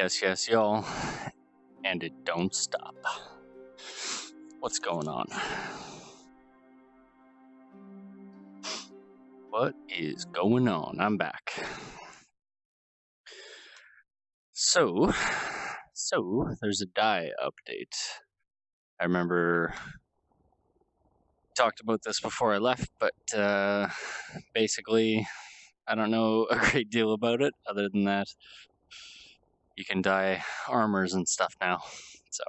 Yes, yes, y'all. And it don't stop. What's going on? What is going on? I'm back. So there's a die update. I remember talked about this before I left, but basically I don't know a great deal about it other than that you can dye armors and stuff now. So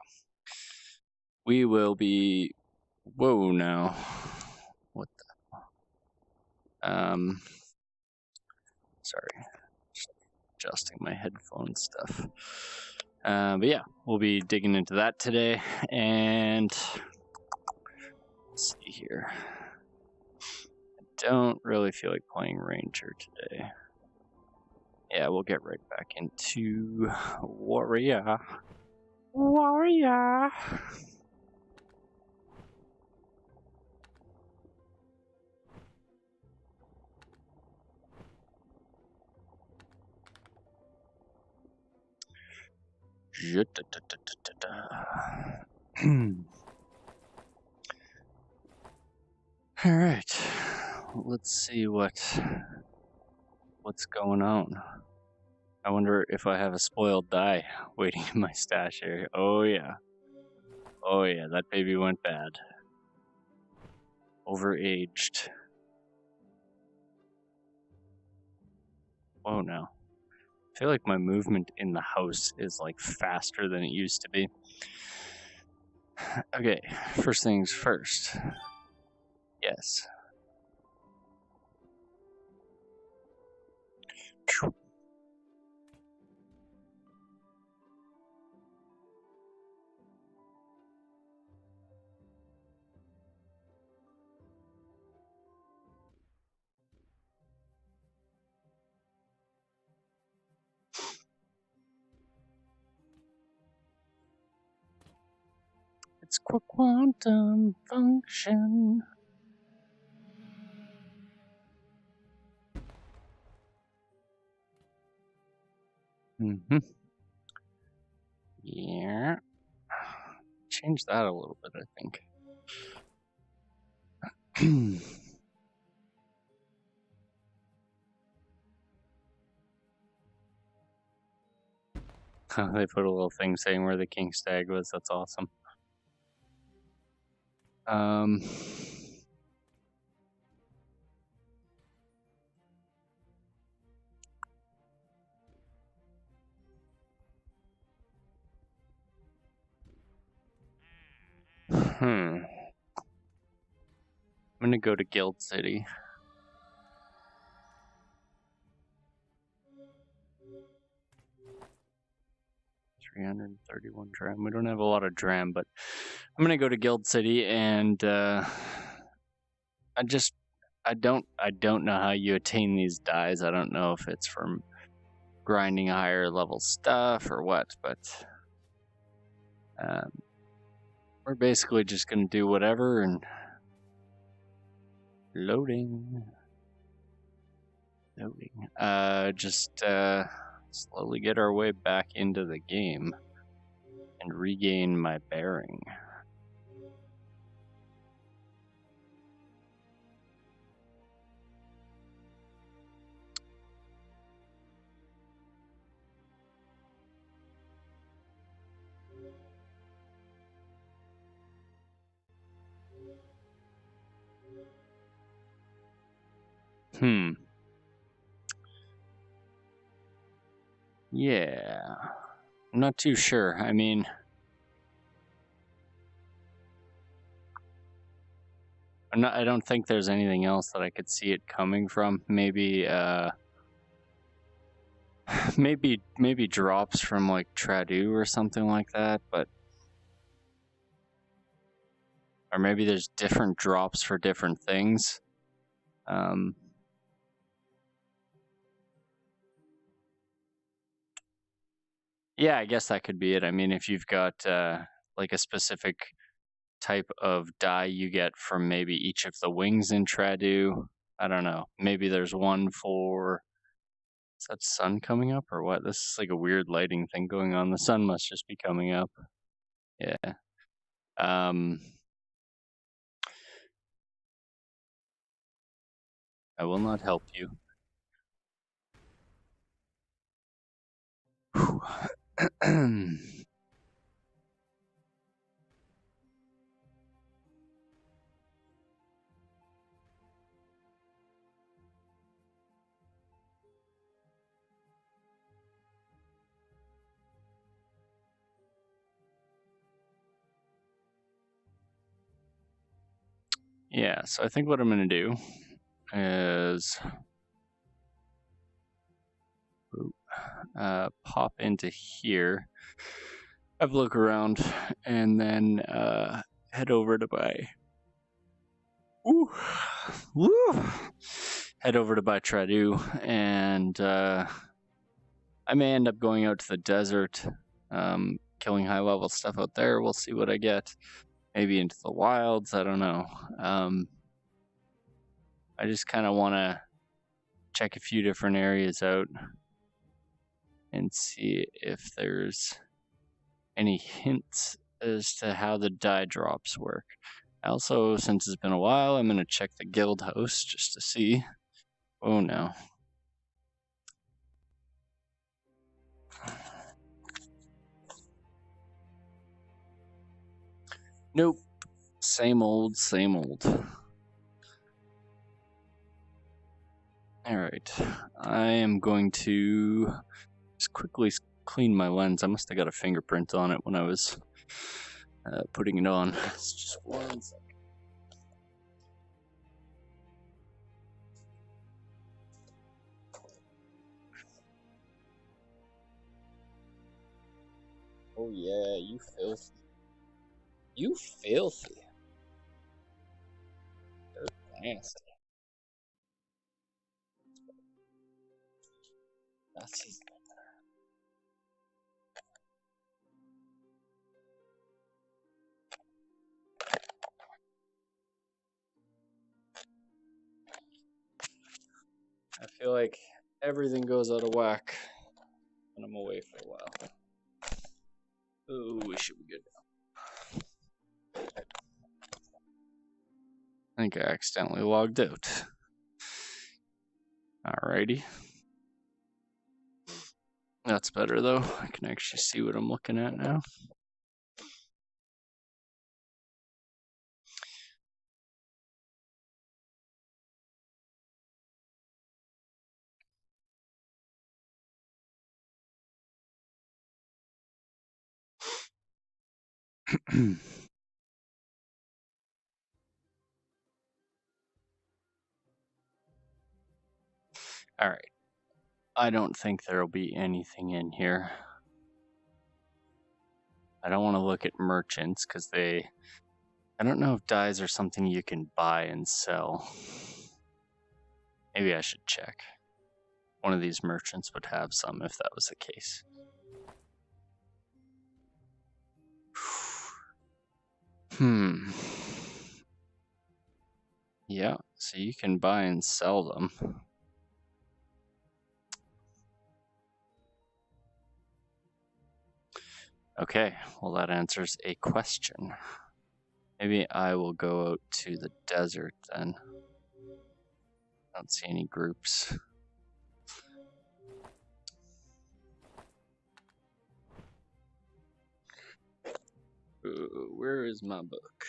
we will be whoa now. What the sorry. Just adjusting my headphone stuff. But yeah, we'll be digging into that today, and let's see here. I don't really feel like playing Ranger today. Yeah, we'll get right back into Warrior. All right, let's see what's going on. I wonder if I have a spoiled die waiting in my stash area. Oh yeah, that baby went bad. Overaged. Oh no. I feel like my movement in the house is like faster than it used to be. Okay, first things first. Yes. It's quantum function. Yeah. Change that a little bit, I think. They put a little thing saying where the king stag was. That's awesome. I'm gonna go to Guild City. $331 dram. We don't have a lot of dram, but I'm gonna go to Guild City, and I don't know how you attain these dyes. I don't know if it's from grinding higher level stuff or what, but we're basically just gonna do whatever and loading. Just slowly get our way back into the game and regain my bearing. Yeah. I'm not too sure. I mean, I don't think there's anything else that I could see it coming from. Maybe maybe drops from like Tradu or something like that, but or maybe there's different drops for different things. Yeah, I guess that could be it. I mean, if you've got like a specific type of dye you get from maybe each of the wings in Tradu, I don't know. Maybe there's one for Is that sun coming up or what? This is like a weird lighting thing going on. The sun must just be coming up. Yeah. I will not help you. Yeah, so I think what I'm going to do is pop into here, have a look around, and then head over to buy. Head over to buy Tradu, and I may end up going out to the desert, killing high-level stuff out there. We'll see what I get. Maybe into the wilds, I don't know. I just kind of want to check a few different areas out and see if there's any hints as to how the die drops work. Also, since it's been a while, I'm going to check the guild house just to see. Oh no. Nope. Same old, same old. Alright. I am going to just quickly clean my lens. I must have got a fingerprint on it when I was putting it on. It's just 1 second. Oh yeah, you filthy. You filthy. They're nasty. That's easy. I feel like everything goes out of whack when I'm away for a while. Oh, we should be good now. I think I accidentally logged out. Alrighty. That's better though. I can actually see what I'm looking at now. Alright. I don't think there'll be anything in here. I don't want to look at merchants because I don't know if dyes are something you can buy and sell. Maybe I should check. One of these merchants would have some if that was the case. Yeah, so you can buy and sell them. Okay, well that answers a question. Maybe I will go out to the desert then. I don't see any groups. Where is my book?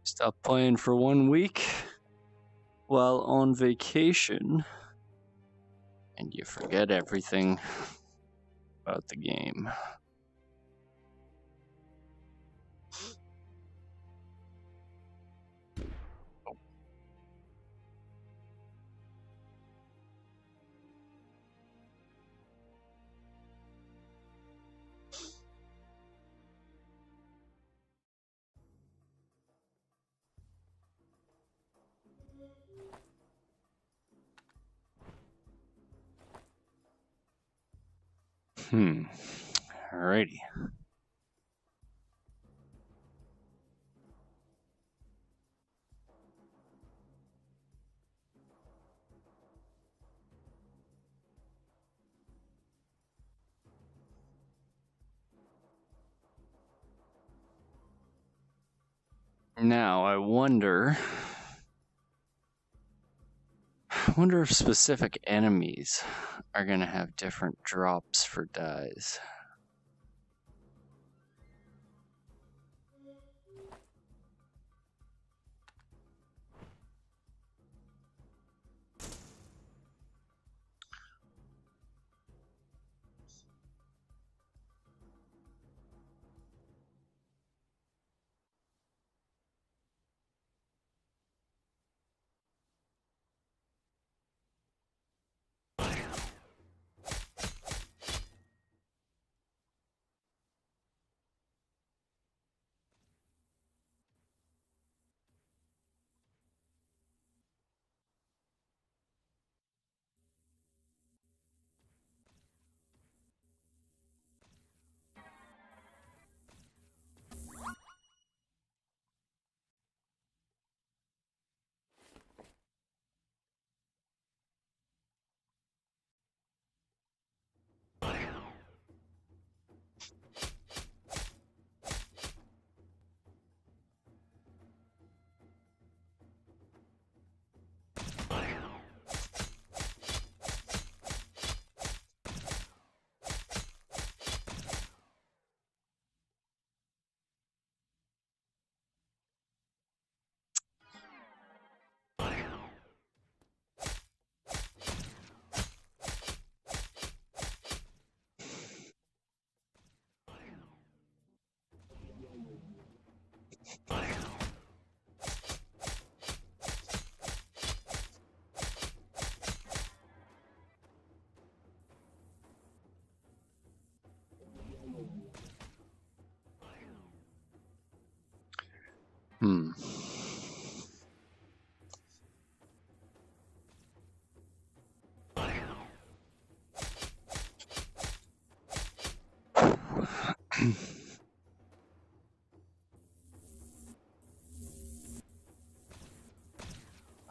Stop playing for 1 week while on vacation, and you forget everything about the game. Alrighty. Now I wonder if specific enemies are gonna have different drops for dyes.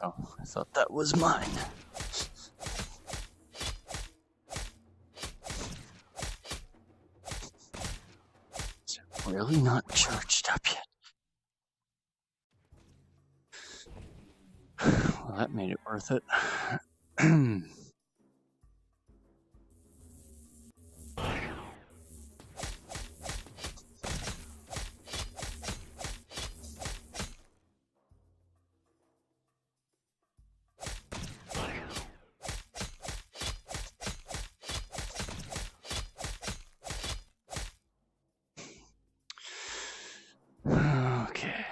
Oh, I thought that was mine. Is it really not charged up yet? Well, that made it worth it. Okay.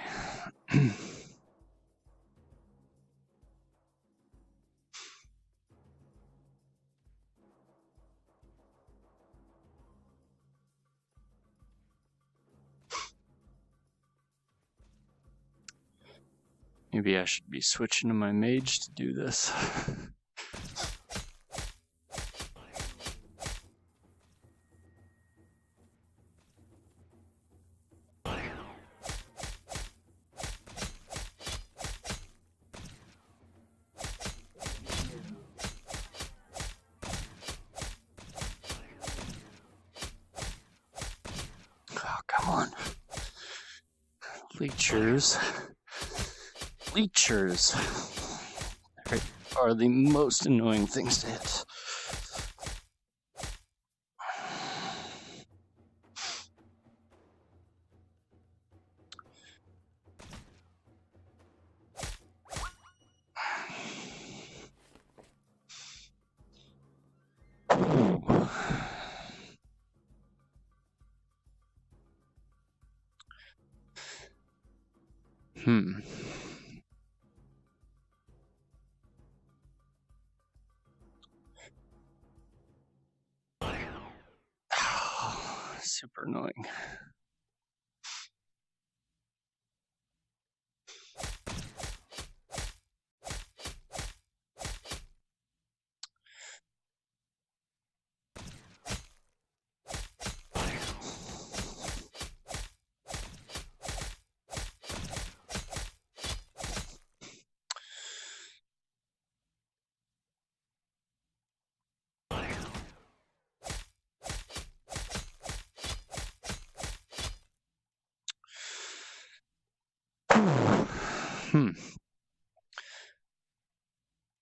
Maybe I should be switching to my mage to do this. Oh, come on. Leechers. Leechers are the most annoying things to hit. Super annoying. All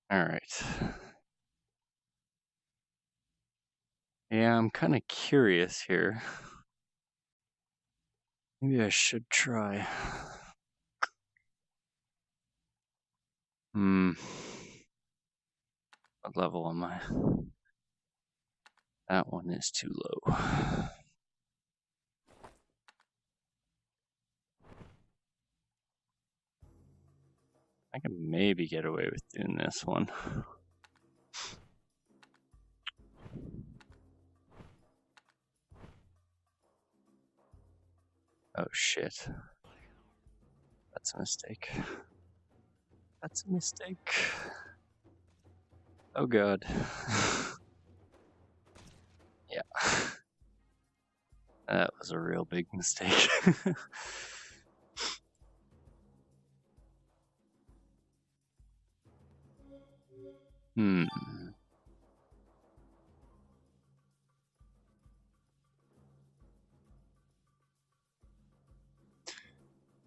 right. Yeah, I'm kind of curious here. Maybe I should try. What level am I? That one is too low. I can maybe get away with doing this one. Oh shit. That's a mistake. That's a mistake. Oh god. Yeah. That was a real big mistake.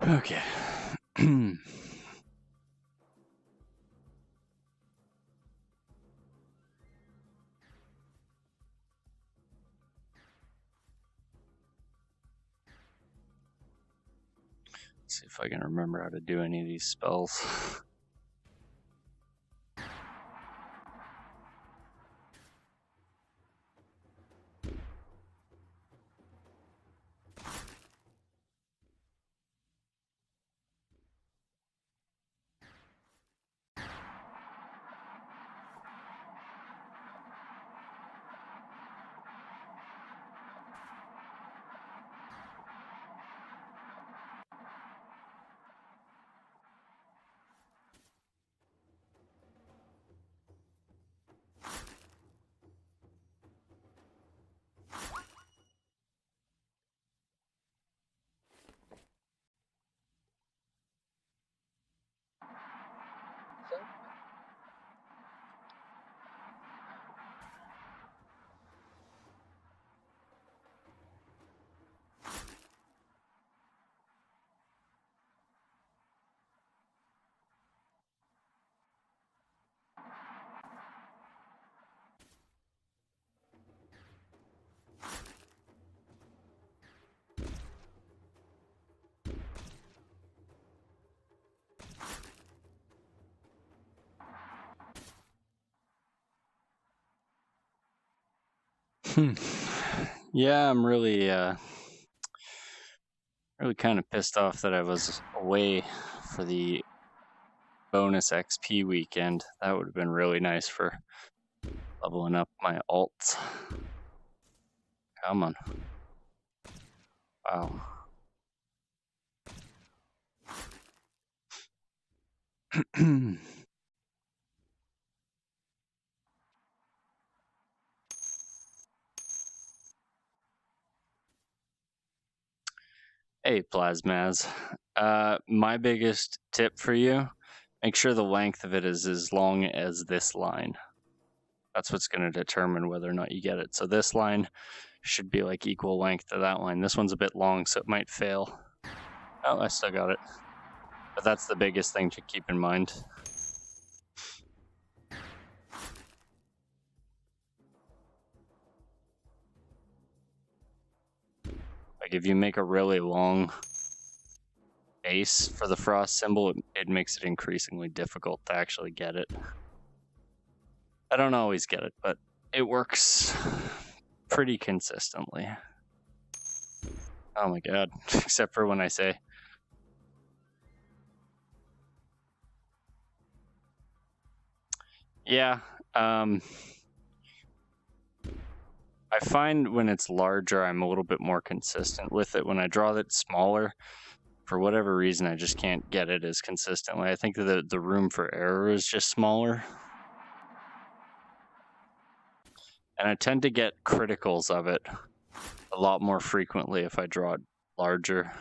Okay. See if I can remember how to do any of these spells. Yeah, I'm really kind of pissed off that I was away for the bonus XP weekend. That would have been really nice for leveling up my alts. Come on. Wow. Hey, Plasmaz. My biggest tip for you, make sure the length of it is as long as this line. That's what's going to determine whether or not you get it. So this line should be like equal length to that line. This one's a bit long, so it might fail. Oh, I still got it. But that's the biggest thing to keep in mind. Like if you make a really long base for the frost symbol, it makes it increasingly difficult to actually get it. I don't always get it, but it works pretty consistently. Oh my god, except for when I say. Yeah, I find when it's larger, I'm a little bit more consistent with it. When I draw it smaller, for whatever reason, I just can't get it as consistently. I think that the room for error is just smaller. And I tend to get criticals of it a lot more frequently if I draw it larger.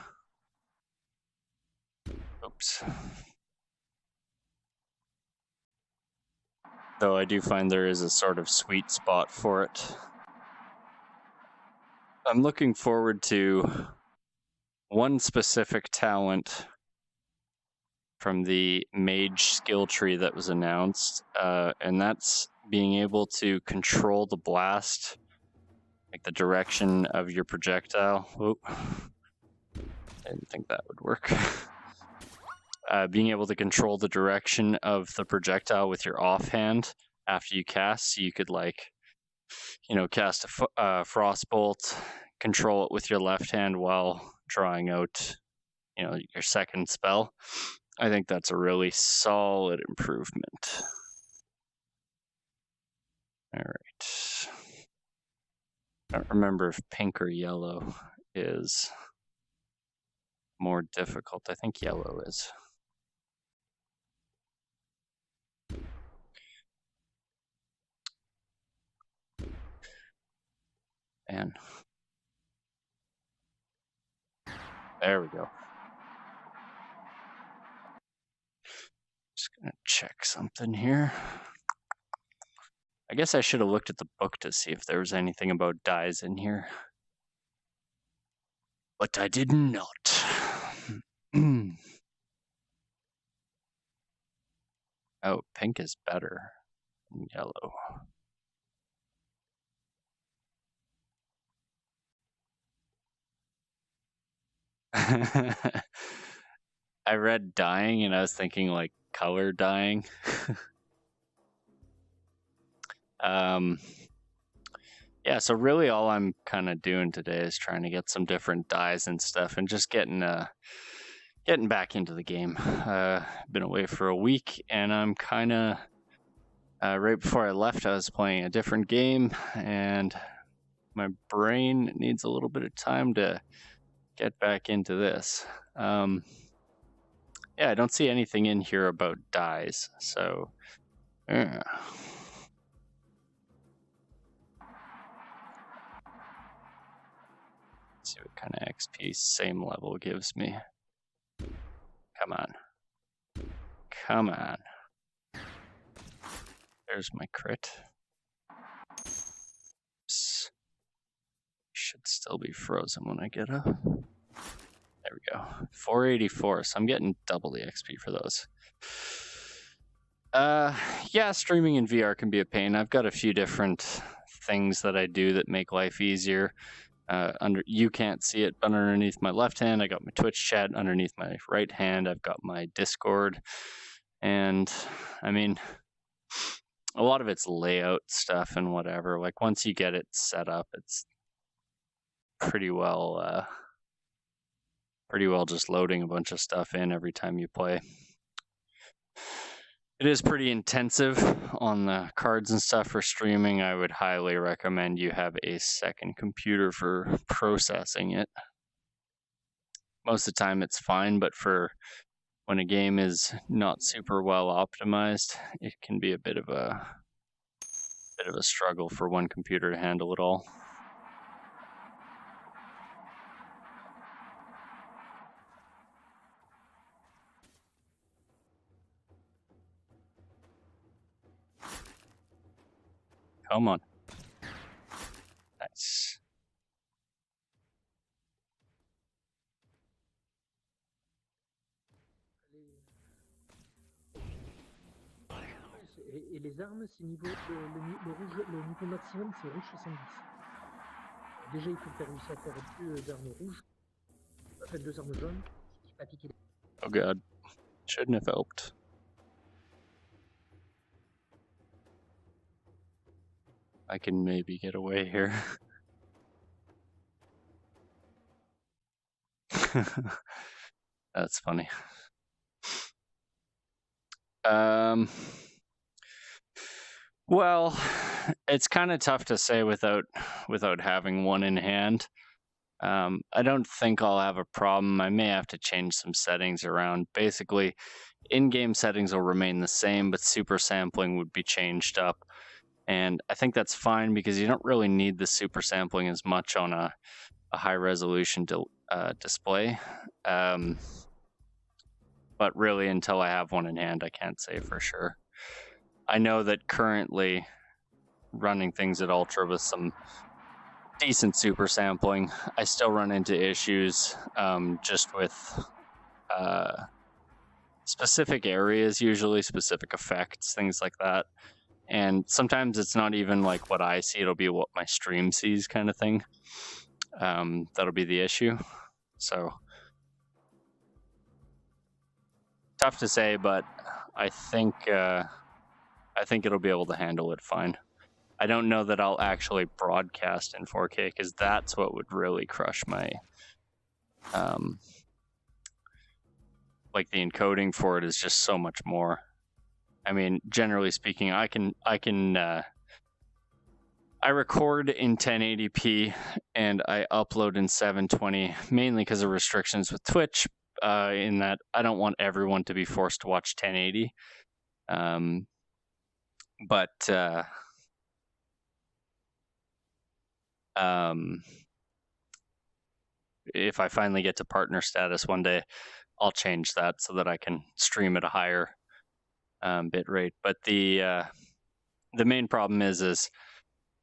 Oops. Though I do find there is a sort of sweet spot for it. I'm looking forward to one specific talent from the mage skill tree that was announced, and that's being able to control the blast, like the direction of your projectile. Oop. I didn't think that would work. Being able to control the direction of the projectile with your offhand after you cast, so you could, like, you know, cast a frostbolt, control it with your left hand while drawing out, you know, your second spell. I think that's a really solid improvement. All right. I don't remember if pink or yellow is more difficult. I think yellow is. Man. There we go. Just gonna check something here. I guess I should have looked at the book to see if there was anything about dyes in here. But I did not. Oh, pink is better than yellow. I read dyeing and I was thinking like color dyeing. Yeah, so really all I'm kind of doing today is trying to get some different dyes and stuff and just getting back into the game. Been away for a week and I'm kind of right before I left I was playing a different game and my brain needs a little bit of time to get back into this. Yeah, I don't see anything in here about dyes, so yeah. Let's see what kind of XP same level gives me. Come on. Come on. There's my crit. Oops. Should still be frozen when I get up. There we go. 484, so I'm getting double the XP for those. Yeah, streaming in VR can be a pain. I've got a few different things that I do that make life easier. You can't see it, but underneath my left hand, I got my Twitch chat. Underneath my right hand, I've got my Discord. And, I mean, a lot of it's layout stuff and whatever. Like, once you get it set up, it's pretty well just loading a bunch of stuff in every time you play. It is pretty intensive on the cards and stuff for streaming. I would highly recommend you have a second computer for processing it. Most of the time it's fine, but for when a game is not super well optimized, it can be a bit of a struggle for one computer to handle it all. Come on. Nice. Et les armes, c'est niveau le niveau maximum, c'est rouge 70. Déjà, il faut faire réussir à faire deux armes rouges, enfin 2 armes jaunes, qui pas piquer. Oh god, shouldn't have helped. I can maybe get away here. That's funny. Well, it's kind of tough to say without having one in hand. I don't think I'll have a problem. I may have to change some settings around. Basically, in-game settings will remain the same, but super sampling would be changed up. And I think that's fine because you don't really need the super sampling as much on a high resolution display. But really, until I have one in hand, I can't say for sure. I know that currently running things at Ultra with some decent super sampling, I still run into issues just with specific areas, usually specific effects, things like that. And sometimes it's not even like what I see, it'll be what my stream sees kind of thing. That'll be the issue. So tough to say, but I think it'll be able to handle it fine. I don't know that I'll actually broadcast in 4K because that's what would really crush my like the encoding for it is just so much more. I mean, generally speaking, I record in 1080p and I upload in 720 mainly because of restrictions with Twitch. In that I don't want everyone to be forced to watch 1080. If I finally get to partner status one day, I'll change that so that I can stream at a higher bit rate. But the main problem is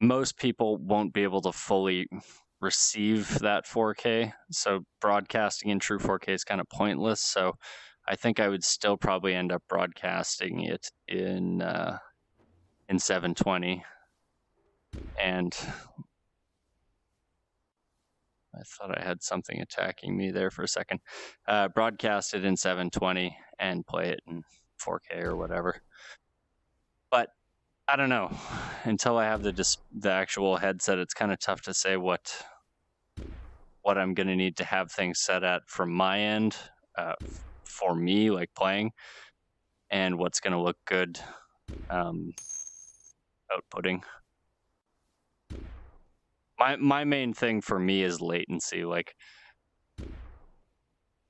most people won't be able to fully receive that 4K. So broadcasting in true 4K is kind of pointless. So I think I would still probably end up broadcasting it in 720. And I thought I had something attacking me there for a second. Broadcast it in 720 and play it in 4K or whatever. But I don't know. Until I have the actual headset, it's kind of tough to say what I'm going to need to have things set at from my end for me, like playing, and what's going to look good outputting. My main thing for me is latency. Like,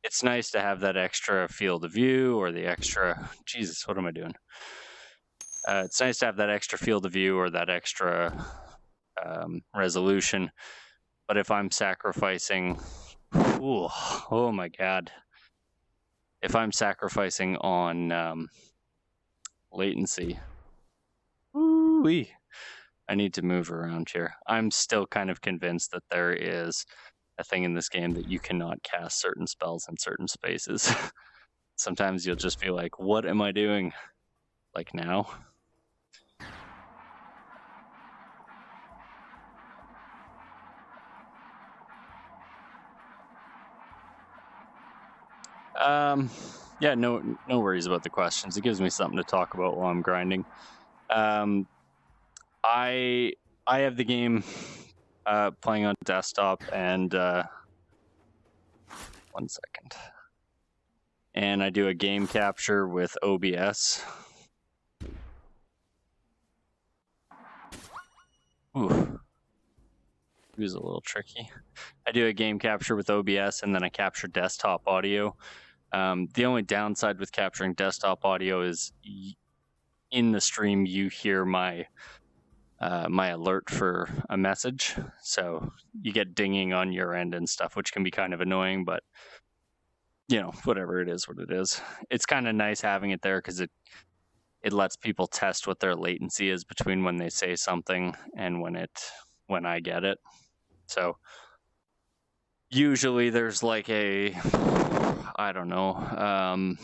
it's nice to have that extra field of view or the extra... Jesus, what am I doing? It's nice to have that extra field of view or that extra resolution. But if I'm sacrificing... Ooh, oh my God. If I'm sacrificing on latency... Ooh-wee. I need to move around here. I'm still kind of convinced that there is a thing in this game that you cannot cast certain spells in certain spaces. Sometimes you'll just be like, what am I doing? Like now? Yeah, no worries about the questions. It gives me something to talk about while I'm grinding. I have the game playing on desktop and 1 second. And I do a game capture with OBS. Ooh. It was a little tricky. I do a game capture with OBS and then I capture desktop audio. The only downside with capturing desktop audio is in the stream you hear my alert for a message, so you get dinging on your end and stuff, which can be kind of annoying, but you know, whatever, it is what it is. It's kind of nice having it there because it lets people test what their latency is between when they say something and when I get it. So usually there's like a, I don't know,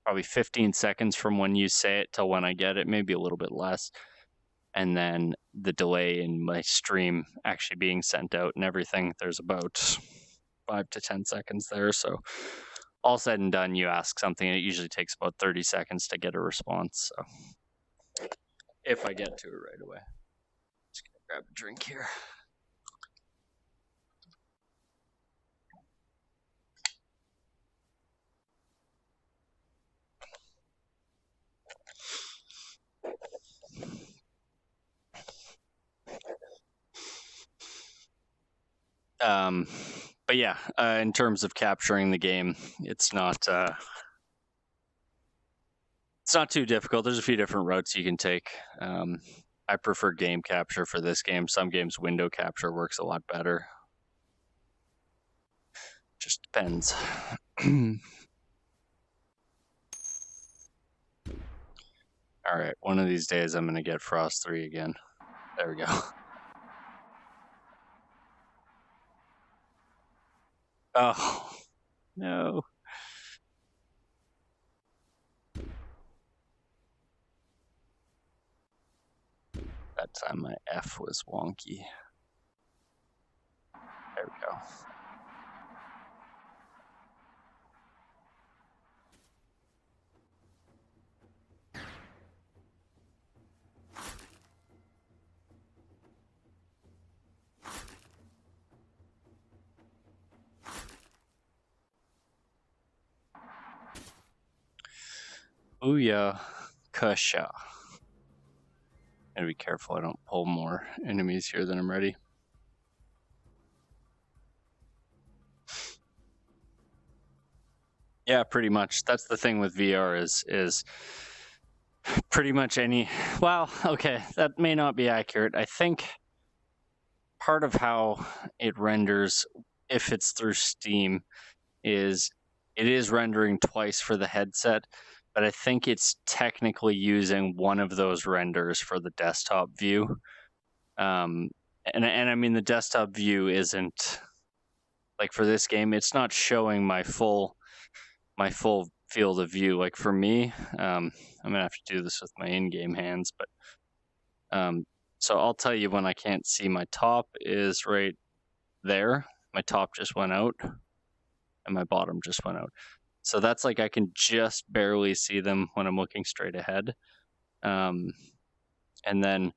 probably 15 seconds from when you say it till when I get it, maybe a little bit less. And then the delay in my stream actually being sent out and everything, there's about 5 to 10 seconds there. So all said and done, you ask something, and it usually takes about 30 seconds to get a response. So if I get to it right away. Just gonna grab a drink here. But yeah, in terms of capturing the game, it's not too difficult. There's a few different routes you can take. I prefer game capture for this game. Some games window capture works a lot better. Just depends. All right, one of these days I'm gonna get Frost 3 again. There we go. Oh, no. time my F was wonky. There we go. Booyah, Kasha. Gotta be careful I don't pull more enemies here than I'm ready. Yeah, pretty much. That's the thing with VR is pretty much any... Well, okay, that may not be accurate. I think part of how it renders, if it's through Steam, is it is rendering twice for the headset, but I think it's technically using one of those renders for the desktop view. And I mean, the desktop view isn't, like for this game, it's not showing my full field of view. Like for me, I'm gonna have to do this with my in-game hands, but so I'll tell you when I can't see. My top is right there. My top just went out, and my bottom just went out. So that's like I can just barely see them when I'm looking straight ahead. And then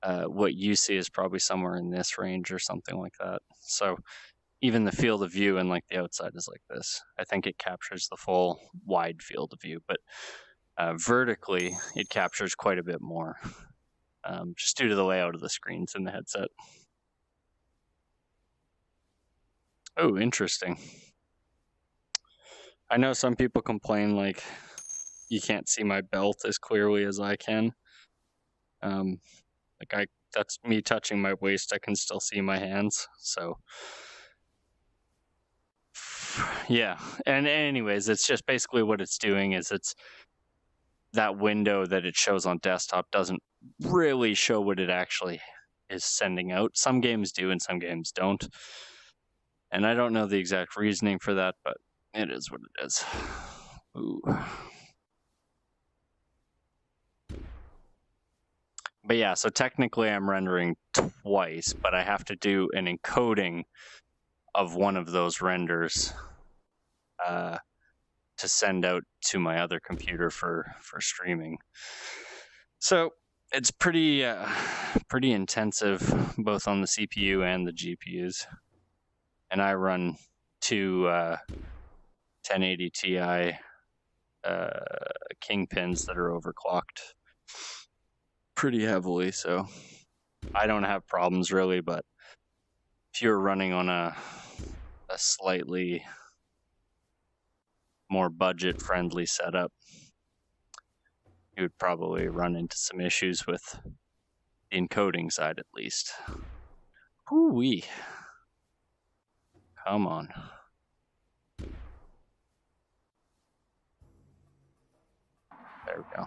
what you see is probably somewhere in this range or something like that. So even the field of view and like the outside is like this. I think it captures the full wide field of view, but vertically it captures quite a bit more, just due to the layout of the screens in the headset. Oh, interesting. I know some people complain like you can't see my belt as clearly as I can. That's me touching my waist. I can still see my hands. So yeah. And anyways, it's just basically what it's doing is it's that window that it shows on desktop doesn't really show what it actually is sending out. Some games do and some games don't. And I don't know the exact reasoning for that, but it is what it is. Ooh. But yeah, so technically I'm rendering twice, but I have to do an encoding of one of those renders to send out to my other computer for streaming. So it's pretty intensive, both on the CPU and the GPUs. And I run two 1080 Ti Kingpins that are overclocked pretty heavily, so I don't have problems really. But if you're running on a slightly more budget-friendly setup, you would probably run into some issues with the encoding side, at least. Hoo-wee. Come on. There we go.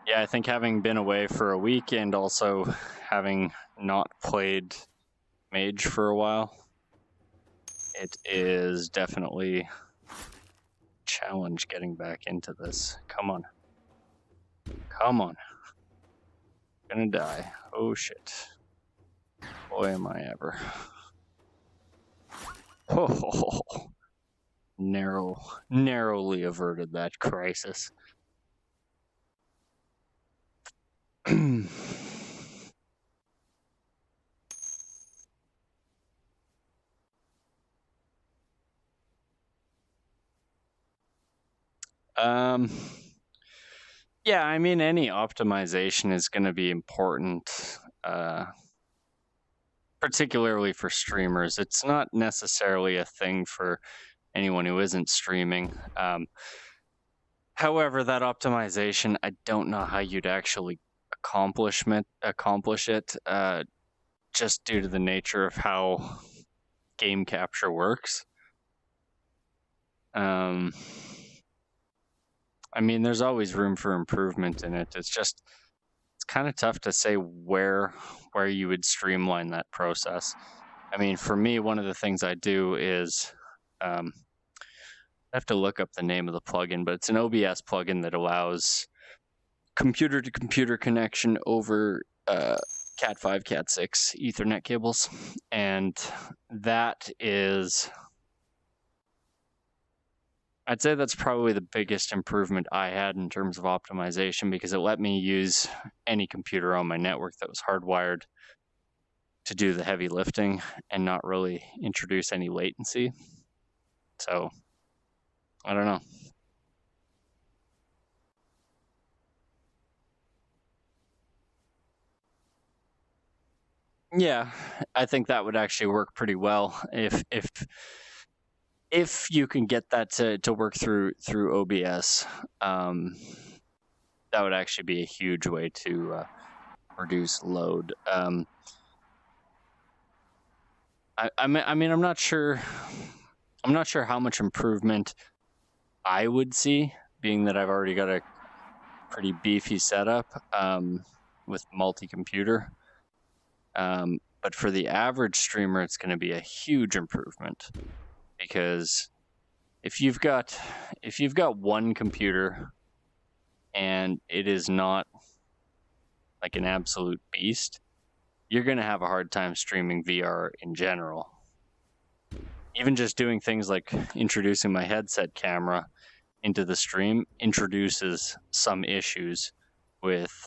Yeah, I think having been away for a week and also having not played mage for a while, it is definitely a challenge getting back into this. Come on. Come on. Gonna die. Oh shit. Boy, am I ever. Oh, narrowly averted that crisis. Yeah, I mean, any optimization is going to be important, particularly for streamers. It's not necessarily a thing for anyone who isn't streaming. However, that optimization, I don't know how you'd actually accomplish it, just due to the nature of how game capture works. I mean, there's always room for improvement in it. It's kind of tough to say where you would streamline that process. I mean, for me, one of the things I do is, I have to look up the name of the plugin, but it's an OBS plugin that allows computer-to-computer connection over Cat 5, Cat 6 Ethernet cables, and that is, I'd say that's probably the biggest improvement I had in terms of optimization, because it let me use any computer on my network that was hardwired to do the heavy lifting and not really introduce any latency. So, I don't know. Yeah, I think that would actually work pretty well if you can get that to work through OBS. That would actually be a huge way to reduce load. I mean, I'm not sure how much improvement I would see, being that I've already got a pretty beefy setup with multi-computer. But for the average streamer, it's going to be a huge improvement, because if you've got one computer and it is not like an absolute beast, you're going to have a hard time streaming VR in general. Even just doing things like introducing my headset camera into the stream introduces some issues with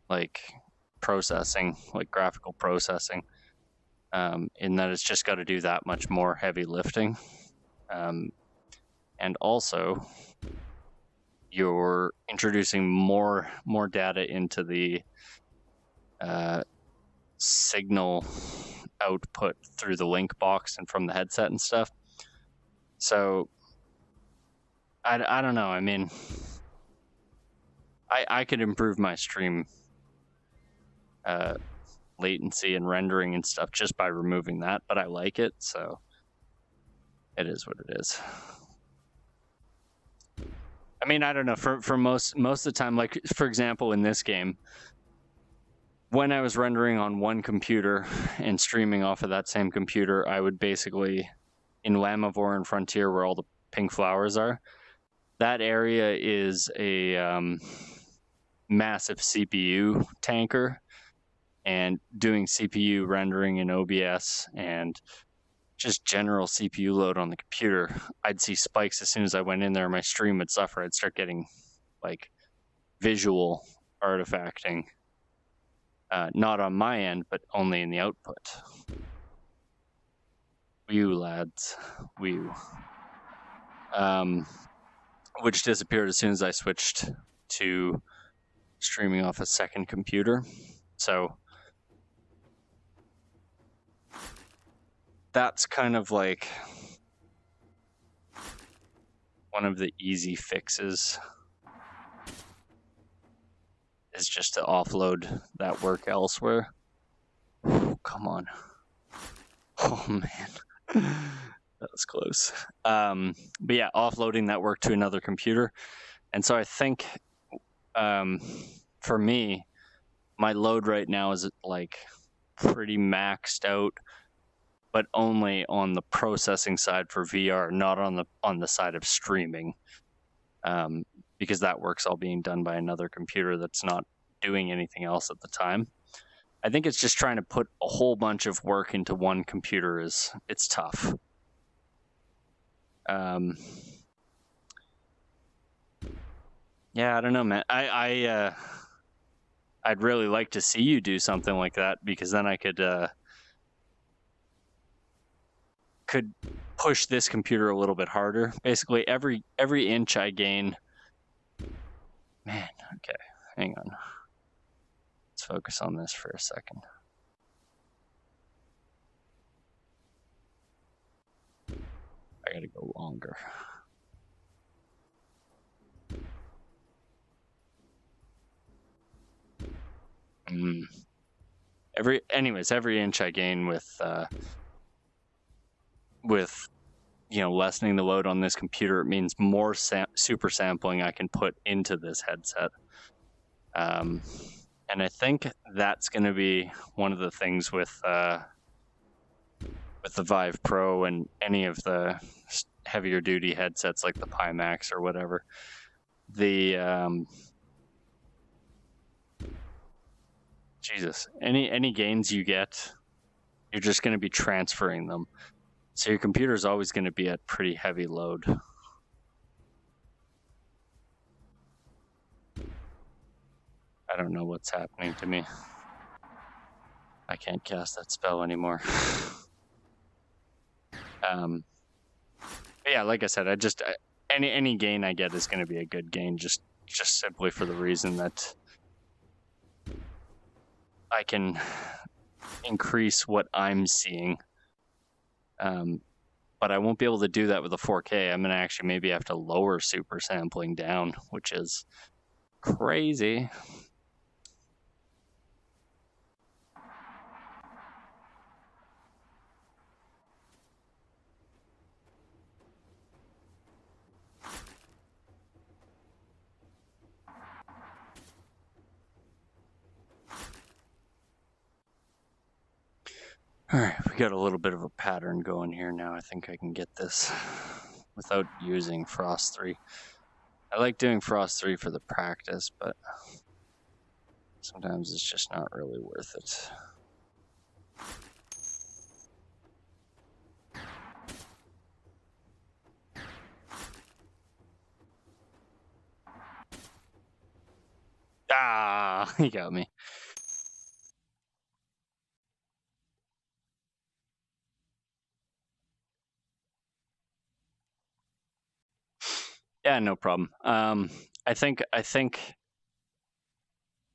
like processing, like graphical processing, in that it's just got to do that much more heavy lifting. And also, you're introducing more data into the signal output through the link box and from the headset and stuff. So I don't know. I mean, I could improve my stream latency and rendering and stuff just by removing that, but I like it, so it is what it is. I mean, I don't know, for most of the time, like for example in this game, when I was rendering on one computer and streaming off of that same computer, I would basically, in Lamavor and Frontier where all the pink flowers are, that area is a massive CPU tanker, and doing CPU rendering in OBS and just general CPU load on the computer, I'd see spikes as soon as I went in there. My stream would suffer. I'd start getting like visual artifacting, not on my end, but only in the output. Whew, lads, whew. Which disappeared as soon as I switched to streaming off a second computer. So that's kind of like one of the easy fixes, is just to offload that work elsewhere. Oh, come on. Oh man, that was close. But yeah, offloading that work to another computer. And so I think for me, my load right now is like pretty maxed out, but only on the processing side for VR, not on the side of streaming, because that work's all being done by another computer that's not doing anything else at the time. I think it's just trying to put a whole bunch of work into one computer it's tough. Yeah, I don't know, man. I'd really like to see you do something like that, because then I could push this computer a little bit harder. Basically, every inch I gain. Man, okay, hang on. Let's focus on this for a second. I gotta go longer. Every inch I gain with lessening the load on this computer, it means more super sampling I can put into this headset. And I think that's going to be one of the things with the Vive Pro and any of the heavier duty headsets like the Pimax or whatever. the Jesus, any gains you get, you're just going to be transferring them. So your computer is always going to be at pretty heavy load. I don't know what's happening to me. I can't cast that spell anymore. But yeah, like I said, any gain I get is going to be a good gain, just simply for the reason that I can increase what I'm seeing. But I won't be able to do that with a 4K. I'm going to actually maybe have to lower super sampling down, which is crazy. All right, we got a little bit of a pattern going here now. I think I can get this without using Frost 3. I like doing Frost 3 for the practice, but sometimes it's just not really worth it. Ah, he got me. Yeah, no problem. I think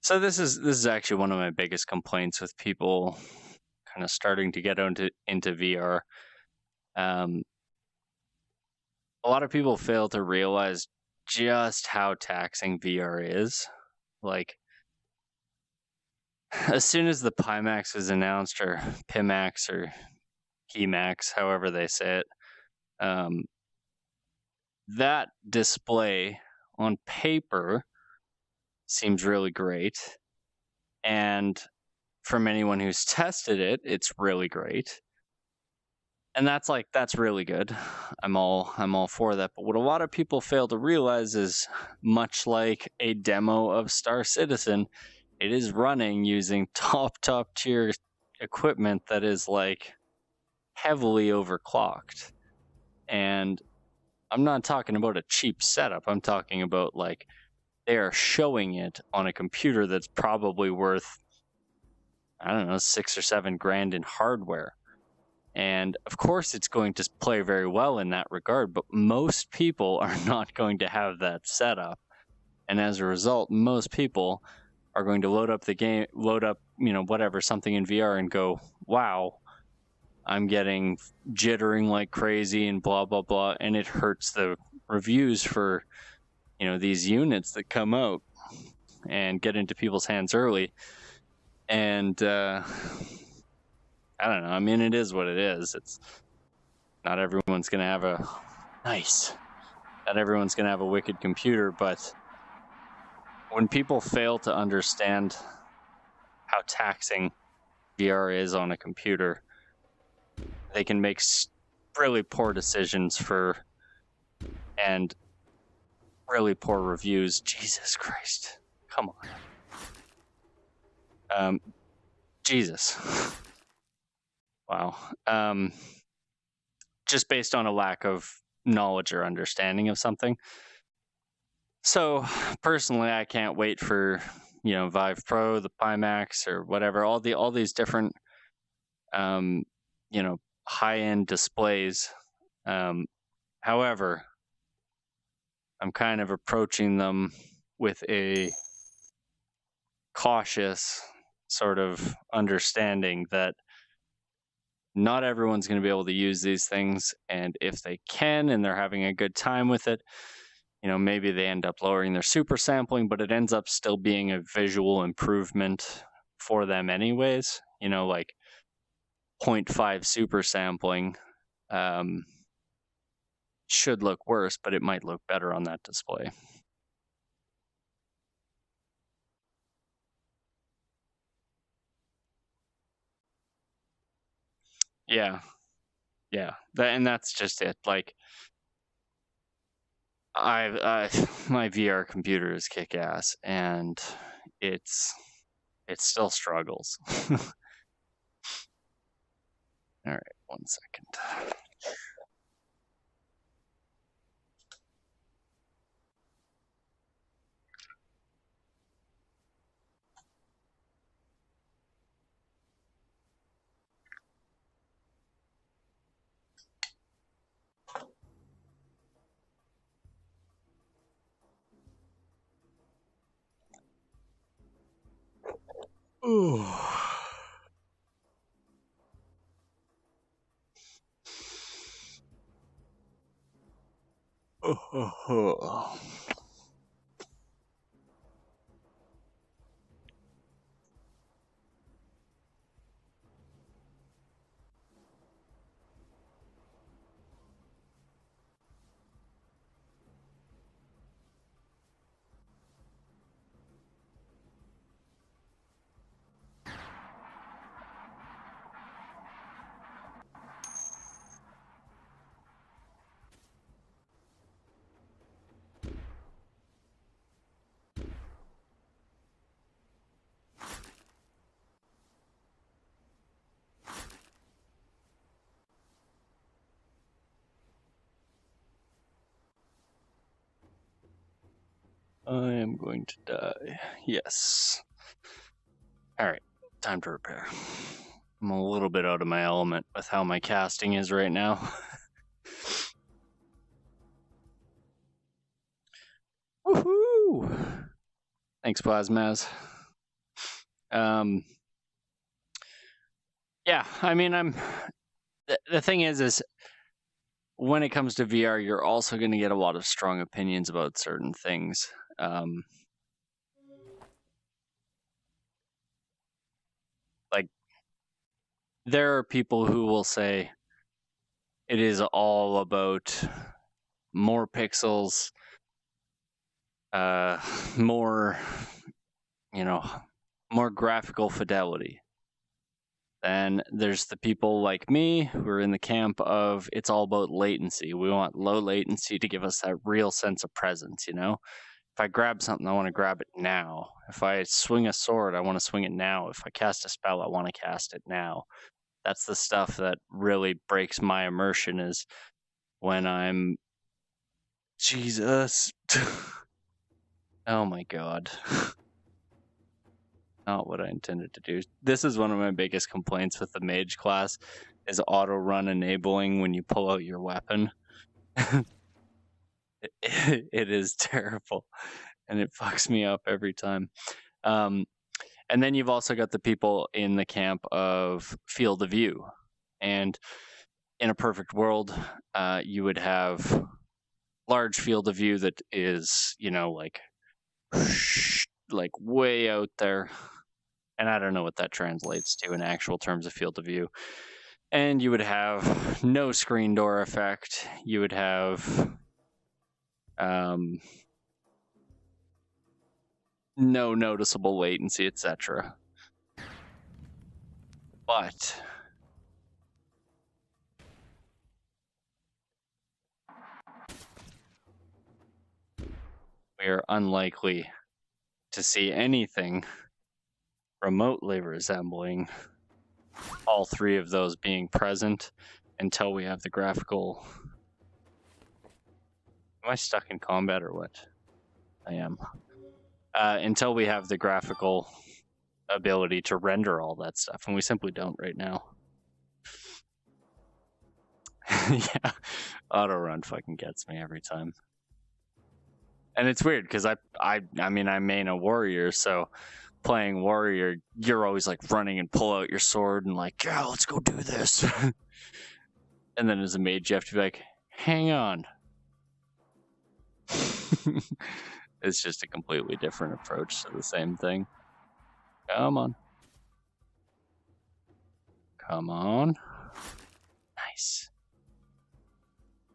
so. This is actually one of my biggest complaints with people kind of starting to get into VR. A lot of people fail to realize just how taxing VR is. Like, as soon as the Pimax was announced, or Pimax, or Pimax, however they say it, that display on paper seems really great, and from anyone who's tested it, it's really great. And that's really good. I'm all for that. But what a lot of people fail to realize is, much like a demo of Star Citizen, it is running using top tier equipment that is like heavily overclocked. And I'm not talking about a cheap setup. I'm talking about, like, they are showing it on a computer that's probably worth, I don't know, $6 or $7 grand in hardware. And of course, it's going to play very well in that regard, but most people are not going to have that setup. And as a result, most people are going to load up the game, whatever, something in VR and go, wow, I'm getting jittering like crazy and blah, blah, blah. And it hurts the reviews for, these units that come out and get into people's hands early. And, I don't know. I mean, it is what it is. It's not everyone's going to have not everyone's going to have a wicked computer, but when people fail to understand how taxing VR is on a computer, they can make really poor decisions and really poor reviews. Jesus Christ. Come on. Jesus. Wow. Just based on a lack of knowledge or understanding of something. So personally, I can't wait for, Vive Pro, the Pimax, or whatever, all these different, high-end displays. However, I'm kind of approaching them with a cautious sort of understanding that not everyone's going to be able to use these things, and if they can and they're having a good time with it, maybe they end up lowering their super sampling, but it ends up still being a visual improvement for them anyways. Like 0.5 super sampling should look worse, but it might look better on that display. Yeah. And that's just it. Like, my VR computer is kick ass, and it still struggles. All right, 1 second. Ooh. Oh. I am going to die. Yes. All right, time to repair. I'm a little bit out of my element with how my casting is right now. Woohoo! Thanks, Plasmaz. Yeah, I mean, the thing is when it comes to VR, you're also going to get a lot of strong opinions about certain things. Like, there are people who will say it is all about more pixels, more, more graphical fidelity. Then there's the people like me who are in the camp of it's all about latency. We want low latency to give us that real sense of presence, If I grab something, I want to grab it now. If I swing a sword, I want to swing it now. If I cast a spell, I want to cast it now. That's the stuff that really breaks my immersion, is when I'm... Jesus. Oh my god. Not what I intended to do. This is one of my biggest complaints with the mage class, is auto run enabling when you pull out your weapon. It is terrible, and it fucks me up every time. And then you've also got the people in the camp of field of view, and in a perfect world, you would have large field of view that is, like way out there. And I don't know what that translates to in actual terms of field of view. And you would have no screen door effect. You would have no noticeable latency, etc. But we are unlikely to see anything remotely resembling all three of those being present until we have the graphical... Am I stuck in combat or what? I am. Until we have the graphical ability to render all that stuff, and we simply don't right now. Yeah, auto run fucking gets me every time. And it's weird because I main a warrior, so playing warrior, you're always like running and pull out your sword and like, yeah, let's go do this. And then as a mage, you have to be like, hang on. It's just a completely different approach to the same thing. Come on. Come on. Nice.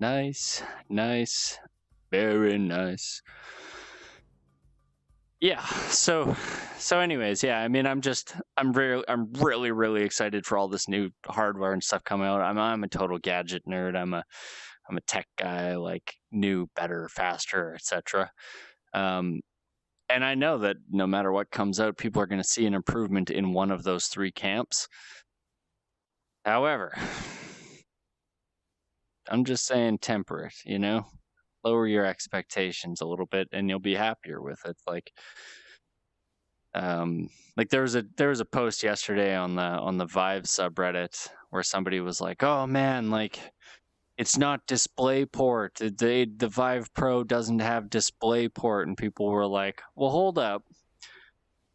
Nice. Nice. Very nice. Yeah, so anyways, yeah, I mean, I'm really excited for all this new hardware and stuff coming out. I'm a total gadget nerd. I'm a tech guy, like new, better, faster, etc. And I know that no matter what comes out, people are going to see an improvement in one of those three camps. However, I'm just saying temper it, you know? Lower your expectations a little bit and you'll be happier with it. Like there was a post yesterday on the Vive subreddit where somebody was like, "Oh man, like it's not DisplayPort. The Vive Pro doesn't have DisplayPort," and people were like, "Well, hold up.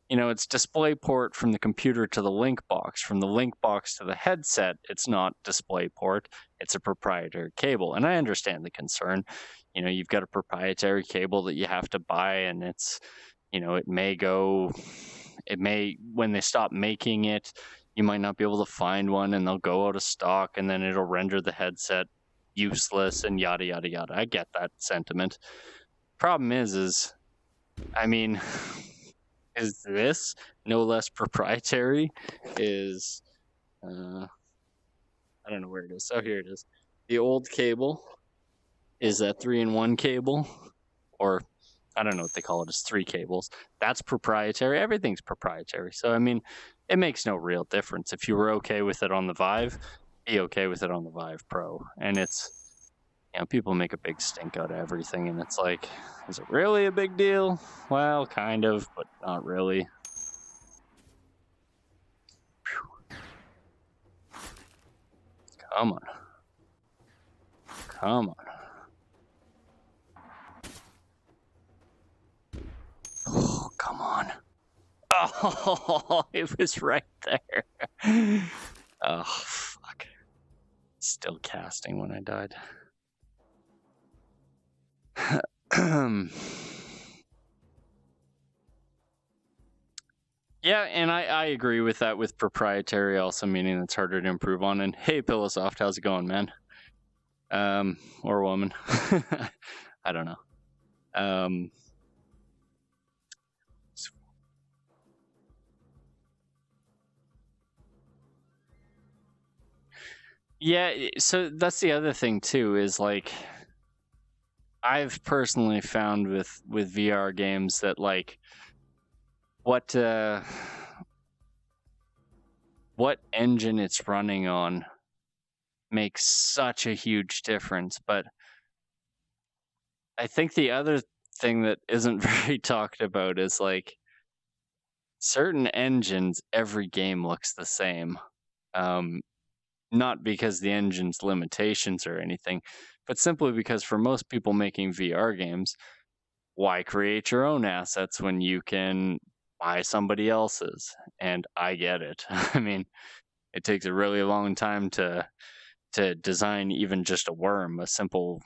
You know, it's DisplayPort from the computer to the link box. From the link box to the headset, it's not DisplayPort. It's a proprietary cable." And I understand the concern. You know, you've got a proprietary cable that you have to buy, and it's, you know, it may, when they stop making it, you might not be able to find one and they'll go out of stock and then it'll render the headset useless and yada, yada, yada. I get that sentiment. Problem is, I mean, is this no less proprietary? Is, I don't know where it is. Oh, here it is. The old cable is a 3-in-1 cable, or I don't know what they call it, it's 3 cables. That's proprietary. Everything's proprietary. So, I mean, it makes no real difference. If you were okay with it on the Vive, be okay with it on the Vive Pro. And it's, you know, people make a big stink out of everything, and it's like, is it really a big deal? Well, kind of, but not really. Whew. Come on. Come on. Oh, come on. Oh, it was right there. Oh, fuck. Still casting when I died. Yeah, and I agree with that, with proprietary also meaning it's harder to improve on. And hey, Pillowsoft, how's it going, man? Or woman. I don't know. Yeah, so that's the other thing too, is like, I've personally found with VR games that like what engine it's running on makes such a huge difference. But I think the other thing that isn't very talked about is like certain engines, every game looks the same. Not because the engine's limitations or anything, but simply because for most people making VR games, why create your own assets when you can buy somebody else's? And I get it. I mean, it takes a really long time to design even just a simple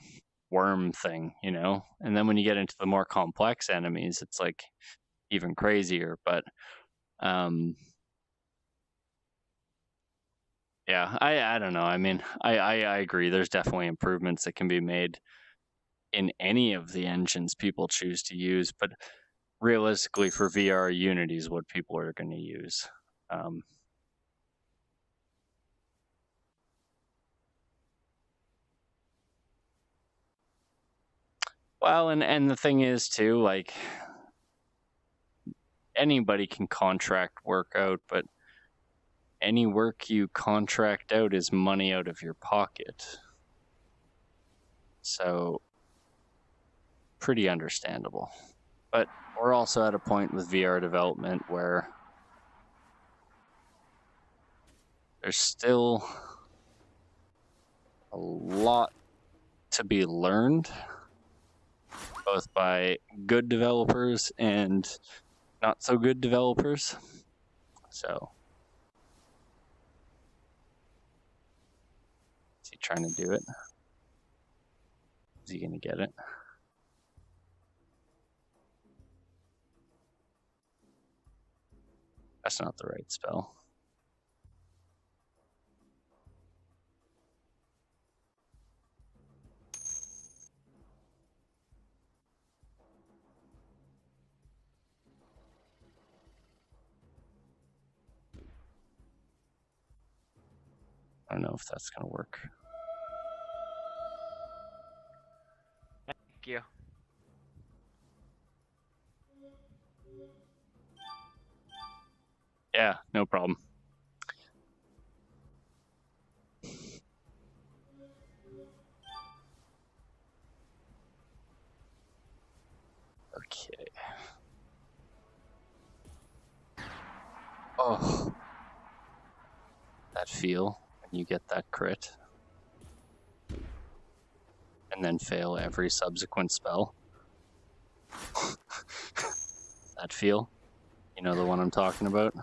worm thing, you know? And then when you get into the more complex enemies, it's like even crazier. But yeah, I don't know. I mean, I agree. There's definitely improvements that can be made in any of the engines people choose to use, but realistically for VR, Unity is what people are going to use. Well, and the thing is too, like, anybody can contract work out, but any work you contract out is money out of your pocket. So, pretty understandable. But we're also at a point with VR development where there's still a lot to be learned, both by good developers and not so good developers. So, is he trying to do it? Is he gonna get it? That's not the right spell. I don't know if that's gonna work. Thank you. Yeah, no problem. Okay. Oh. That feel when you get that crit. And then fail every subsequent spell. That feel. You know the one I'm talking about?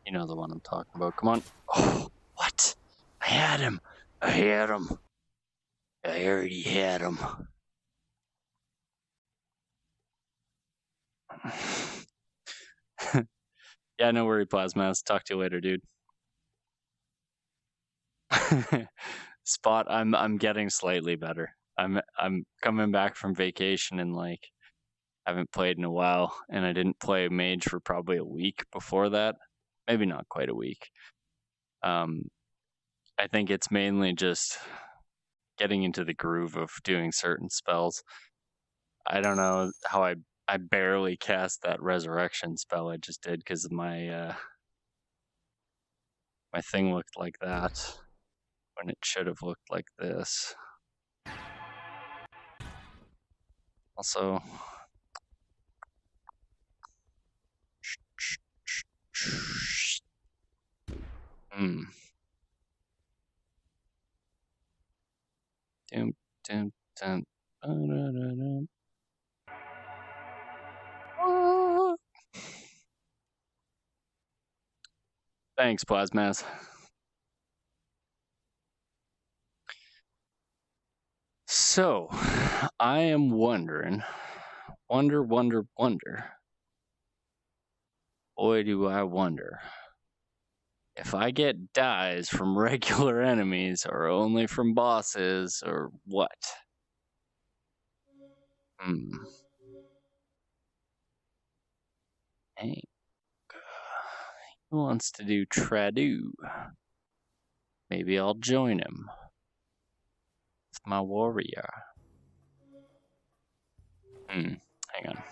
You know the one I'm talking about. Come on. Oh, what? I had him. I had him. I already had him. Yeah, no worry, Plasmas. Talk to you later, dude. Spot, I'm getting slightly better. I'm coming back from vacation and like haven't played in a while, and I didn't play mage for probably a week before that. Maybe not quite a week. I think it's mainly just getting into the groove of doing certain spells. I don't know how I barely cast that resurrection spell I just did because my my thing looked like that when it should have looked like this. Also, Dum, dum, dum. Ba-da-da-dum. Ah. Thanks, Plasmas. So, I am wondering, wonder. Boy, do I wonder if I get dies from regular enemies or only from bosses or what. Hey, who wants to do Tradu? Maybe I'll join him. It's my warrior. Hang on.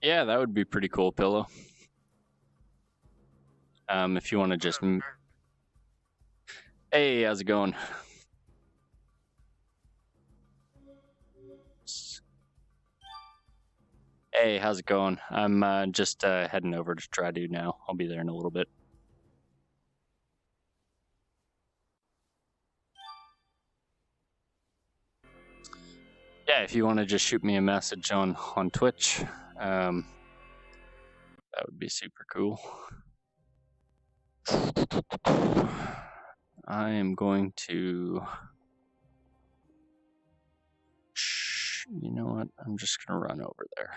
Yeah, that would be pretty cool, Pillow. If you want to just... Hey, how's it going? Hey, how's it going? I'm just heading over to Tradu now. I'll be there in a little bit. Yeah, if you want to just shoot me a message on Twitch, that would be super cool. I am going to... You know what? I'm just going to run over there.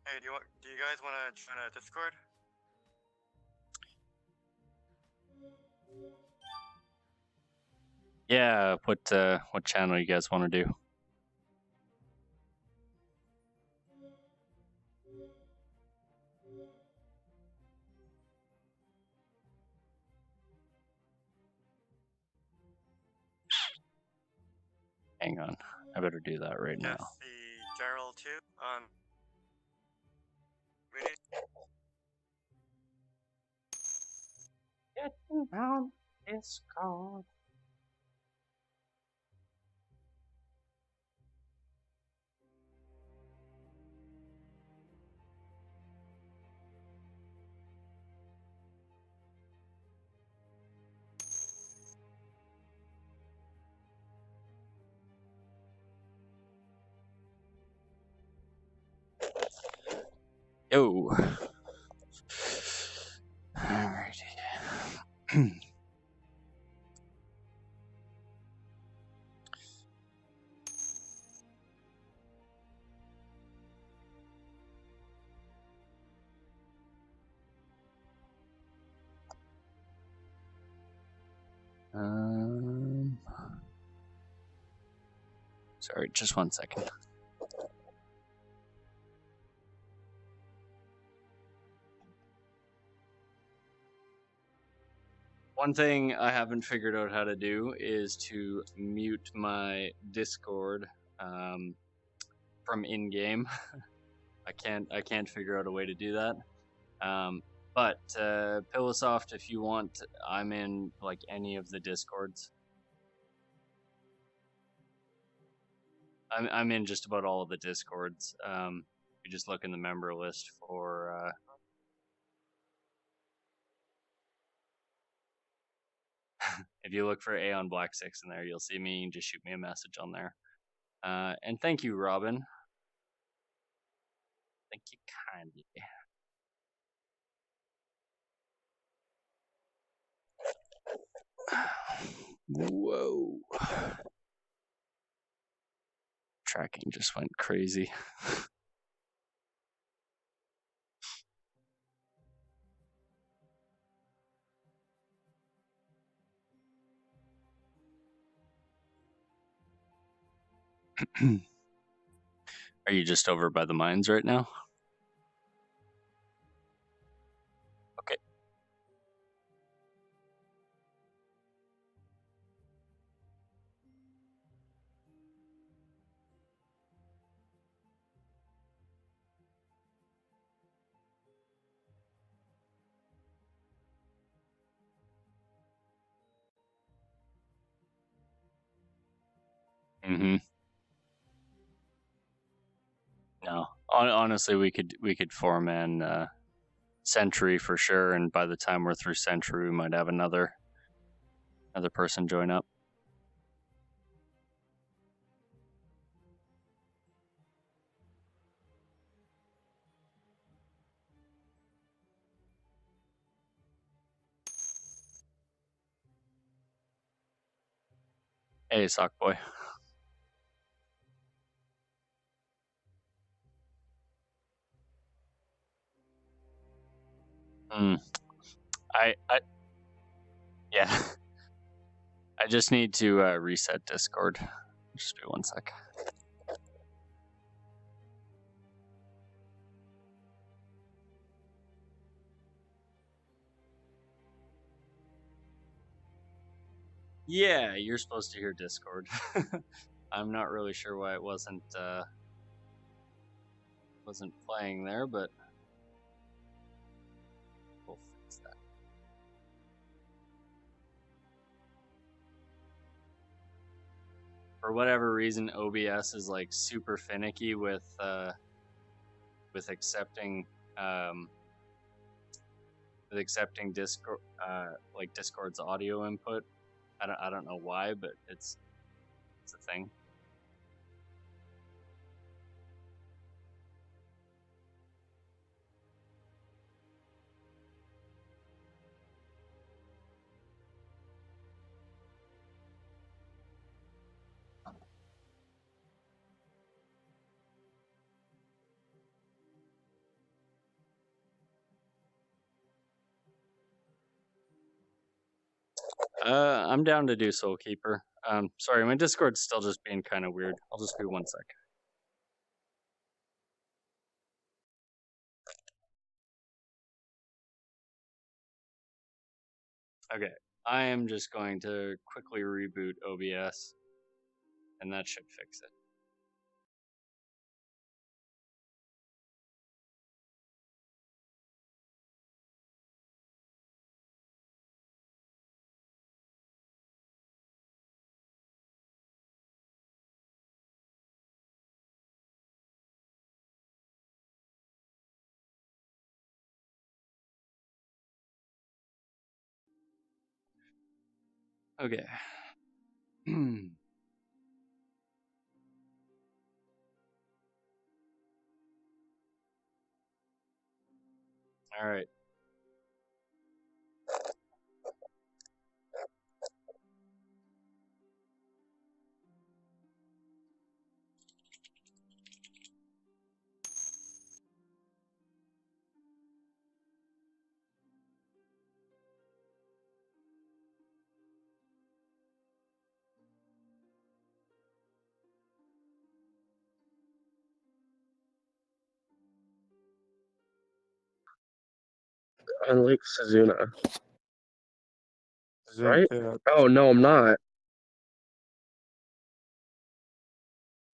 Hey, do you guys want to join a Discord? Yeah, what channel you guys want to do? Hang on. I better do that right now. Yes, the general too. We need Getting down Discord. Yo. Alrighty. Sorry, just 1 second. One thing I haven't figured out how to do is to mute my Discord from in-game. I can't figure out a way to do that. But Pillosoft, if you want, I'm in like any of the Discords. I'm in just about all of the Discords. You just look in the member list for. If you look for Aeon Black 6 in there, you'll see me and just shoot me a message on there. And thank you, Robin. Thank you kindly. Whoa. Tracking just went crazy. Are you just over by the mines right now? Okay. Mm-hmm. No, honestly, we could form an Sentry for sure, and by the time we're through Sentry, we might have another person join up. Hey, sock boy. Yeah. I just need to reset Discord. Just be 1 sec. Yeah, you're supposed to hear Discord. I'm not really sure why it wasn't playing there, but we'll fix that. For whatever reason, OBS is like super finicky with accepting Discord like Discord's audio input. I don't know why, but it's a thing. I'm down to do Soul Keeper. Sorry, my Discord's still just being kind of weird. I'll just be 1 sec. Okay, I am just going to quickly reboot OBS and that should fix it. Okay. All right. Unlike Suzuna. Right? Yeah. Oh, no, I'm not.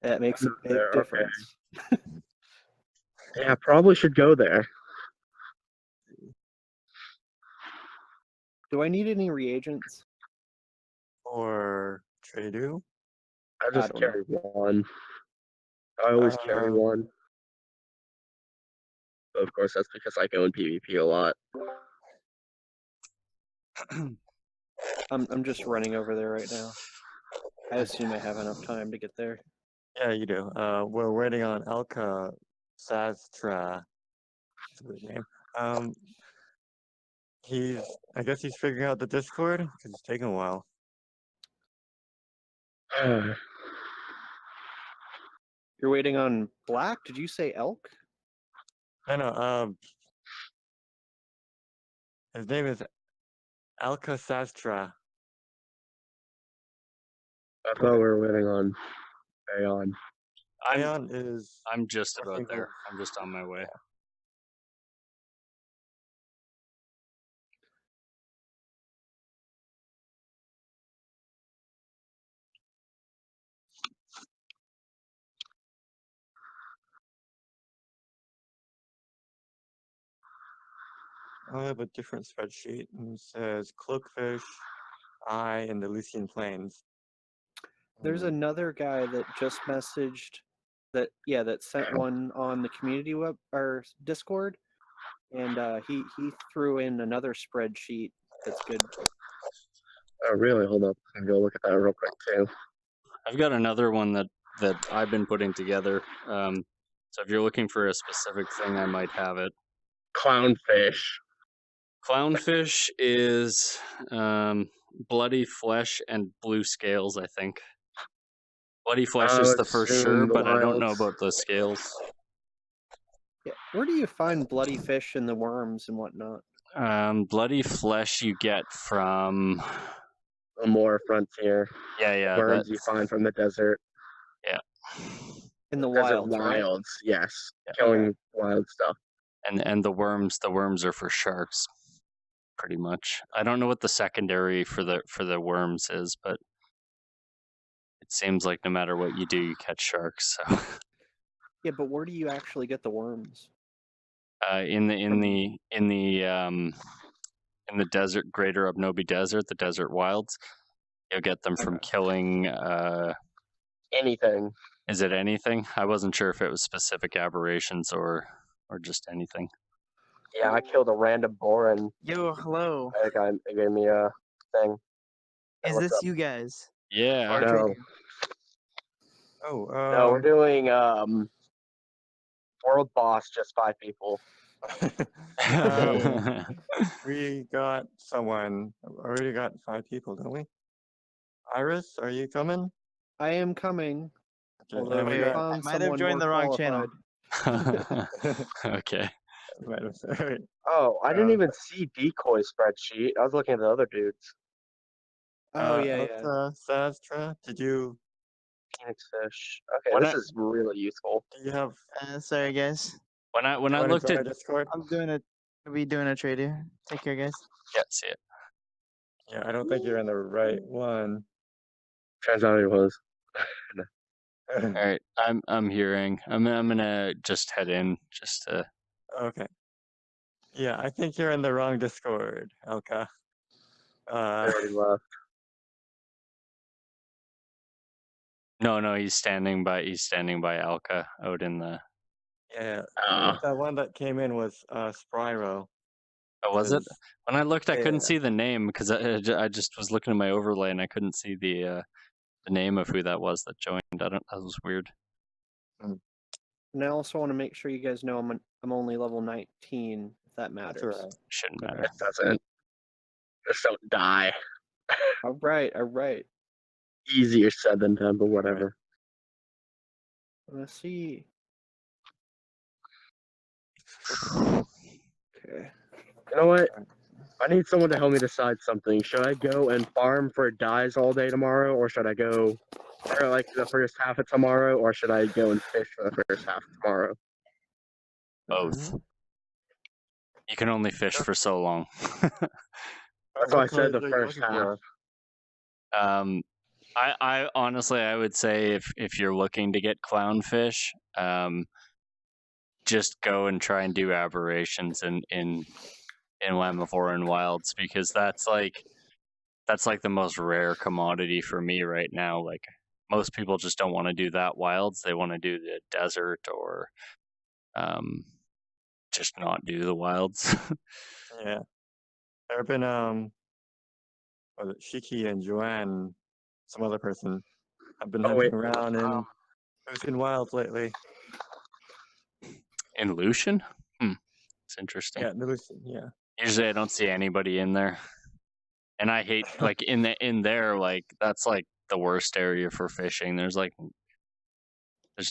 That makes a I'm big there, okay. difference. Yeah, probably should go there. Do I need any reagents? Or Tradu? I just don't know. carry one. I always carry one. But of course, that's because I go in PvP a lot. I'm just running over there right now. I assume I have enough time to get there. Yeah, you do. We're waiting on Elka Sastra. That's a weird name. I guess he's figuring out the Discord because it's taking a while. You're waiting on Black? Did you say Elk? No, his name is Elka Sastra. I thought we were waiting on Aeon. Ion is I'm just about working there. with- I'm just on my way. I have a different spreadsheet and it says Cloakfish, I, and the Lycian Plains. There's another guy that just messaged that sent one on the community web or Discord, and he threw in another spreadsheet that's good. Oh, really? Hold up. I can go look at that real quick, too. I've got another one that I've been putting together. So if you're looking for a specific thing, I might have it. Clownfish. Clownfish is bloody flesh and blue scales, I think. Bloody flesh I is would the for assume sure, the but I don't know wilds. about the scales. Yeah. Where do you find bloody fish and the worms and whatnot? Bloody flesh you get from The more frontier. yeah Worms you find from the desert. yeah. In the Desert wilds, right? wilds, yes. Yeah. Killing wild stuff. And the worms are for sharks, pretty much. I don't know what the secondary for the worms is, but it seems like no matter what you do, you catch sharks. So Yeah, but where do you actually get the worms? in the desert, greater Obnobi Desert, the desert wilds, you'll get them from killing Anything. is it anything? I wasn't sure if it was specific aberrations or just anything. Yeah, I killed a random boar and Yo, hello. that guy gave me a thing. Is what's this up? you guys? Yeah. Or No. Tradu? Oh, No, we're doing world boss, just 5 people. we got someone. Already got 5 people, don't we? Iris, are you coming? I am coming. Okay, Although and we if you Wait, got. found I might have someone joined more the wrong channel. qualified- Okay. Wait, Oh, I didn't even see decoy spreadsheet. I was looking at the other dudes. Oh yeah. Elsa Sastra, did you Phoenix fish. Okay, When this I- is really useful. do you have? Sorry, guys. When I you wanna looked join at our Discord? I'm doing a. We doing a trade here. Take care, guys. yeah, see it. Yeah, I don't think you're in the right one. Turns out it was. No. All right, I'm hearing. I'm gonna just head in just to. Okay. Yeah, I think you're in the wrong Discord, Elka. I already left. No, he's standing by Alka out in the. yeah, Ah, the one that came in was Spyro. Oh, was it? 'cause- When I looked, I couldn't yeah. see the name because I just was looking at my overlay and I couldn't see the name of who that was that joined. That was weird. And I also want to make sure you guys know I'm only level 19, if that matters. That's right. Shouldn't Okay. matter. it doesn't. Just don't die. All right. Easier said than done, but whatever. Let's see. Okay. You know what? I need someone to help me decide something. Should I go and farm for dyes all day tomorrow, or should I go for like the first half of tomorrow, or should I go and fish for the first half of tomorrow? Both. You can only fish for so long. That's why I What said the colors are you first looking half. for? I honestly I would say if you're looking to get clownfish, just go and try and do aberrations in Lamavoran Wilds, because that's like the most rare commodity for me right now. Like most people just don't want to do that wilds; they want to do the desert or just not do the wilds. Yeah. There have been was it Shiki and Joanne, some other person, have been Oh, hunting wait. around in Ocean Wilds lately. In Lucian, it's interesting. Yeah, the Lucian, yeah. Usually, I don't see anybody in there, and I hate like in there like that's like the worst area for fishing. There's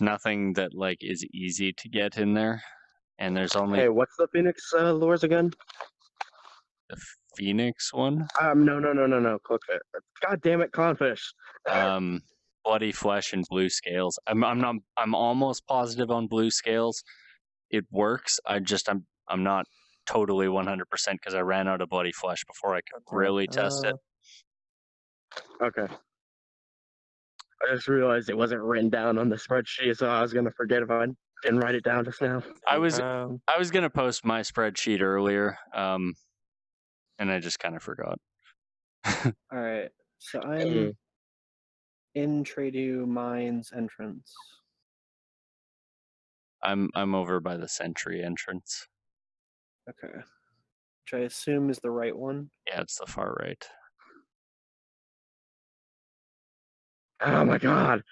nothing that like is easy to get in there, and there's only Hey, what's the Phoenix lures again? the Phoenix one. No. Click it. God damn it, clownfish. Bloody flesh and blue scales. I'm almost positive on blue scales. It works. I'm not totally 100% because I ran out of bloody flesh before I could really test it. Okay. I just realized it wasn't written down on the spreadsheet, so I was gonna forget if I didn't write it down just now. I was gonna post my spreadsheet earlier, and I just kind of forgot. All right. So I'm in Tradu Mines entrance. I'm over by the Sentry entrance. Okay. Which I assume is the right one. Yeah, it's the far right. Oh my god.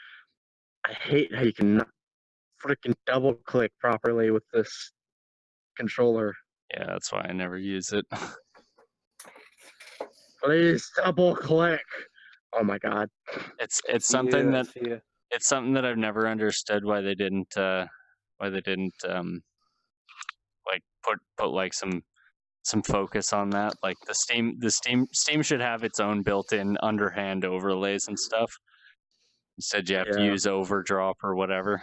I hate how you cannot freaking double click properly with this controller. Yeah, that's why I never use it. Please double click. Oh my god. It's something that See ya. it's something that I've never understood why they didn't like put like some focus on that. Like Steam should have its own built-in underhand overlays and stuff. Instead you have to use overdrop or whatever.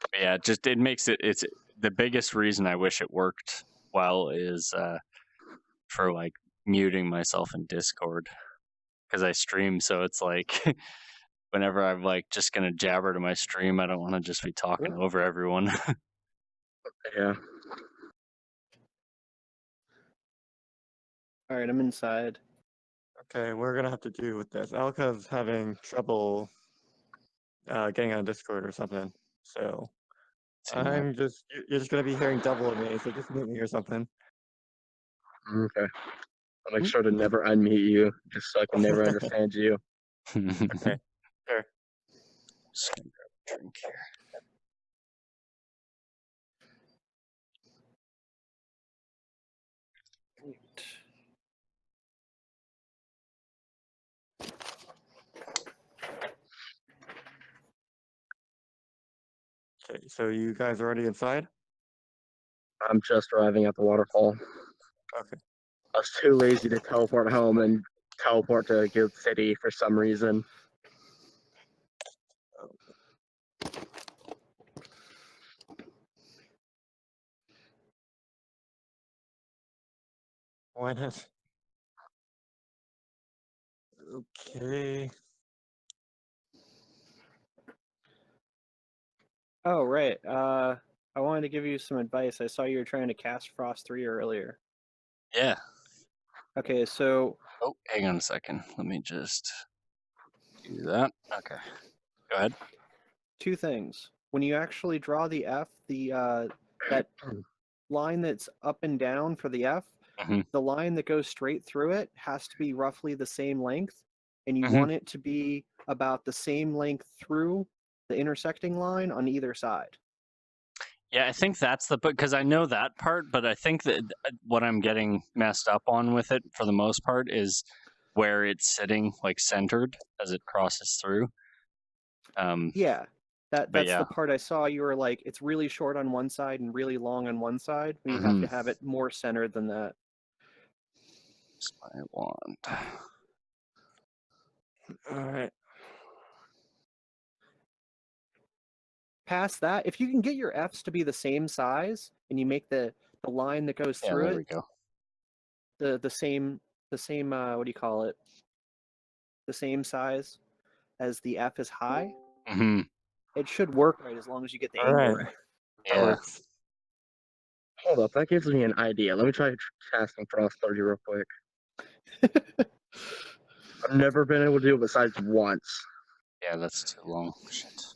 But yeah, it makes it's the biggest reason I wish it worked well is for like muting myself in Discord, because I stream, so it's like whenever I'm like just gonna jabber to my stream, I don't want to just be talking over everyone. Yeah. All right, I'm inside. Okay, we're gonna have to do with this. Alka's having trouble getting on Discord or something. So you're just gonna be hearing double of me, so just mute me or something. Okay. I'll make sure to never unmute you, just so I can never understand you. Okay, sure. Just gonna grab a drink here. Okay, so you guys are already inside? I'm just arriving at the waterfall. Okay. I was too lazy to teleport home and teleport to Guild City for some reason. Why not? Okay. Oh, right. I wanted to give you some advice. I saw you were trying to cast Frost 3 earlier. Yeah. Okay, so Oh, hang on a second. Let me just do that. Okay. Go ahead. two things. When you actually draw the F, that line that's up and down for the F, Mhm. the line that goes straight through it has to be roughly the same length, and you Mhm. want it to be about the same length through the intersecting line on either side. Yeah, I think that's because I know that part, but I think that what I'm getting messed up on with it for the most part is where it's sitting, like centered as it crosses through. Yeah, But that's yeah. the part I saw. You were like, it's really short on one side and really long on one side. We have to have it more centered than that. That's what I want. All right. Past that, if you can get your Fs to be the same size and you make the line that goes Yeah, through there it we go. the same what do you call it? The same size as the F is high, Mm-hmm. it should work right as long as you get the All angle right. right. That Yeah. works. Hold up, that gives me an idea. Let me try casting Frost 30 real quick. I've never been able to do it besides once. Yeah, that's too long. Shit.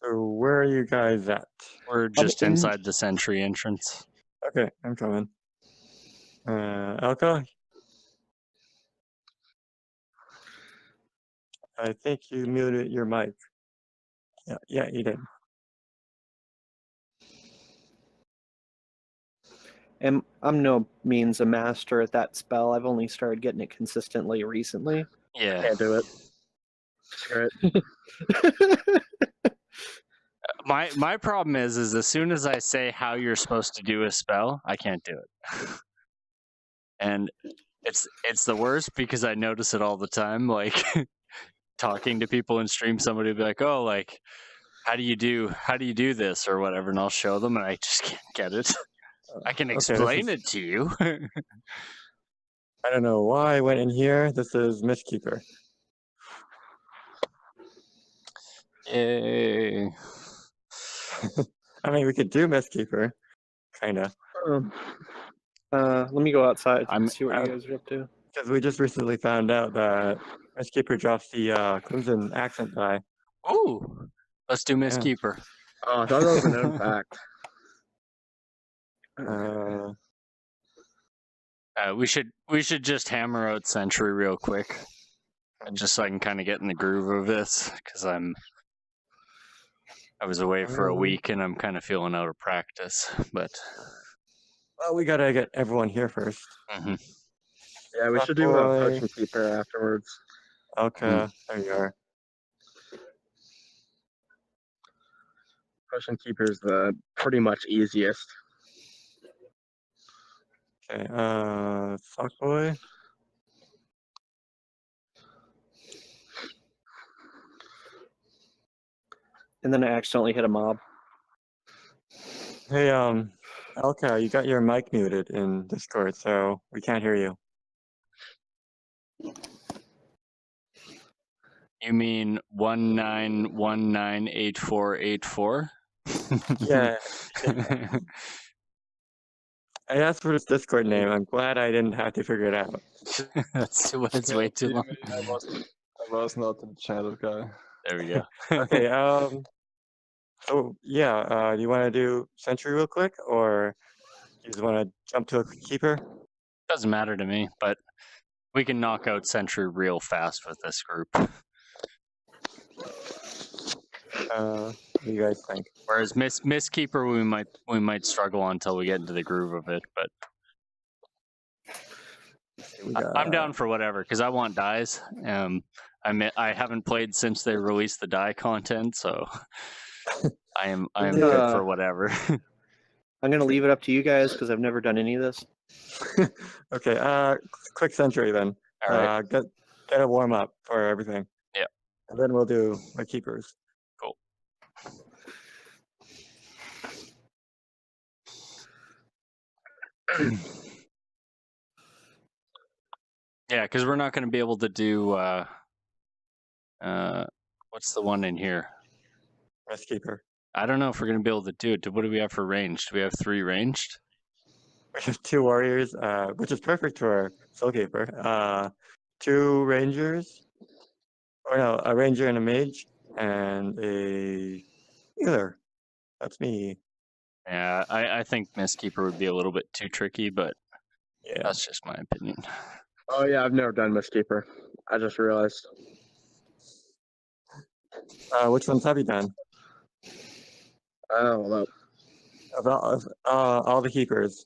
So where are you guys at? We're just inside the sentry entrance. Okay, I'm coming. Elka? I think you muted your mic. Yeah, you did. And I'm no means a master at that spell. I've only started getting it consistently recently. Yeah. Can't do it. Screw it. My problem is as soon as I say how you're supposed to do a spell, I can't do it. And it's the worst because I notice it all the time. Like talking to people in stream, somebody will be like, "Oh, like how do you do this or whatever," and I'll show them, and I just can't get it. I can explain it to you. I don't know why I went in here. This is Mistkeeper. Yay. I mean, we could do Mistkeeper, kinda. Let me go outside I'm- and see what you guys are up to. Because we just recently found out that Mistkeeper drops the Crimson accent die. Ooh, let's do Mistkeeper. Oh, I thought that was a known fact. We should just hammer out Sentry real quick, just so I can kind of get in the groove of this, because I was away for a week and I'm kind of feeling out of practice. But well, we gotta get everyone here first. Mm-hmm. Yeah, we should do a Potion Keeper afterwards. Okay, there you are. Potion Keeper is the pretty much easiest. Okay, Sockboy. And then I accidentally hit a mob. Hey, Elka, you got your mic muted in Discord, so we can't hear you. You mean 19198484? Yeah. I asked for his Discord name. I'm glad I didn't have to figure it out. That's way too long. I was not the channel guy. There we go. Okay, so yeah, do you want to do Sentry real quick, or you just want to jump to a Keeper? Doesn't matter to me, but we can knock out Sentry real fast with this group. What do you guys think? Whereas Mistkeeper, we might struggle until we get into the groove of it, but I'm down for whatever because I want dies. I haven't played since they released the die content, so I am good for whatever. I'm gonna leave it up to you guys because I've never done any of this. Okay, quick Sentry then. All right. Get a warm up for everything. Yeah. And then we'll do my Keepers. Cool. Yeah, because we're not going to be able to do what's the one in here? Mistkeeper. I don't know if we're going to be able to do it. What do we have for ranged? Do we have 3 ranged? We have 2 warriors, which is perfect for our Soulkeeper. 2 rangers, or no, a ranger and a mage, and a healer. That's me. Yeah, I think Mistkeeper would be a little bit too tricky, but Yeah. that's just my opinion. Oh yeah, I've never done Mistkeeper. I just realized. Which ones have you done? Oh, well, About all the keepers.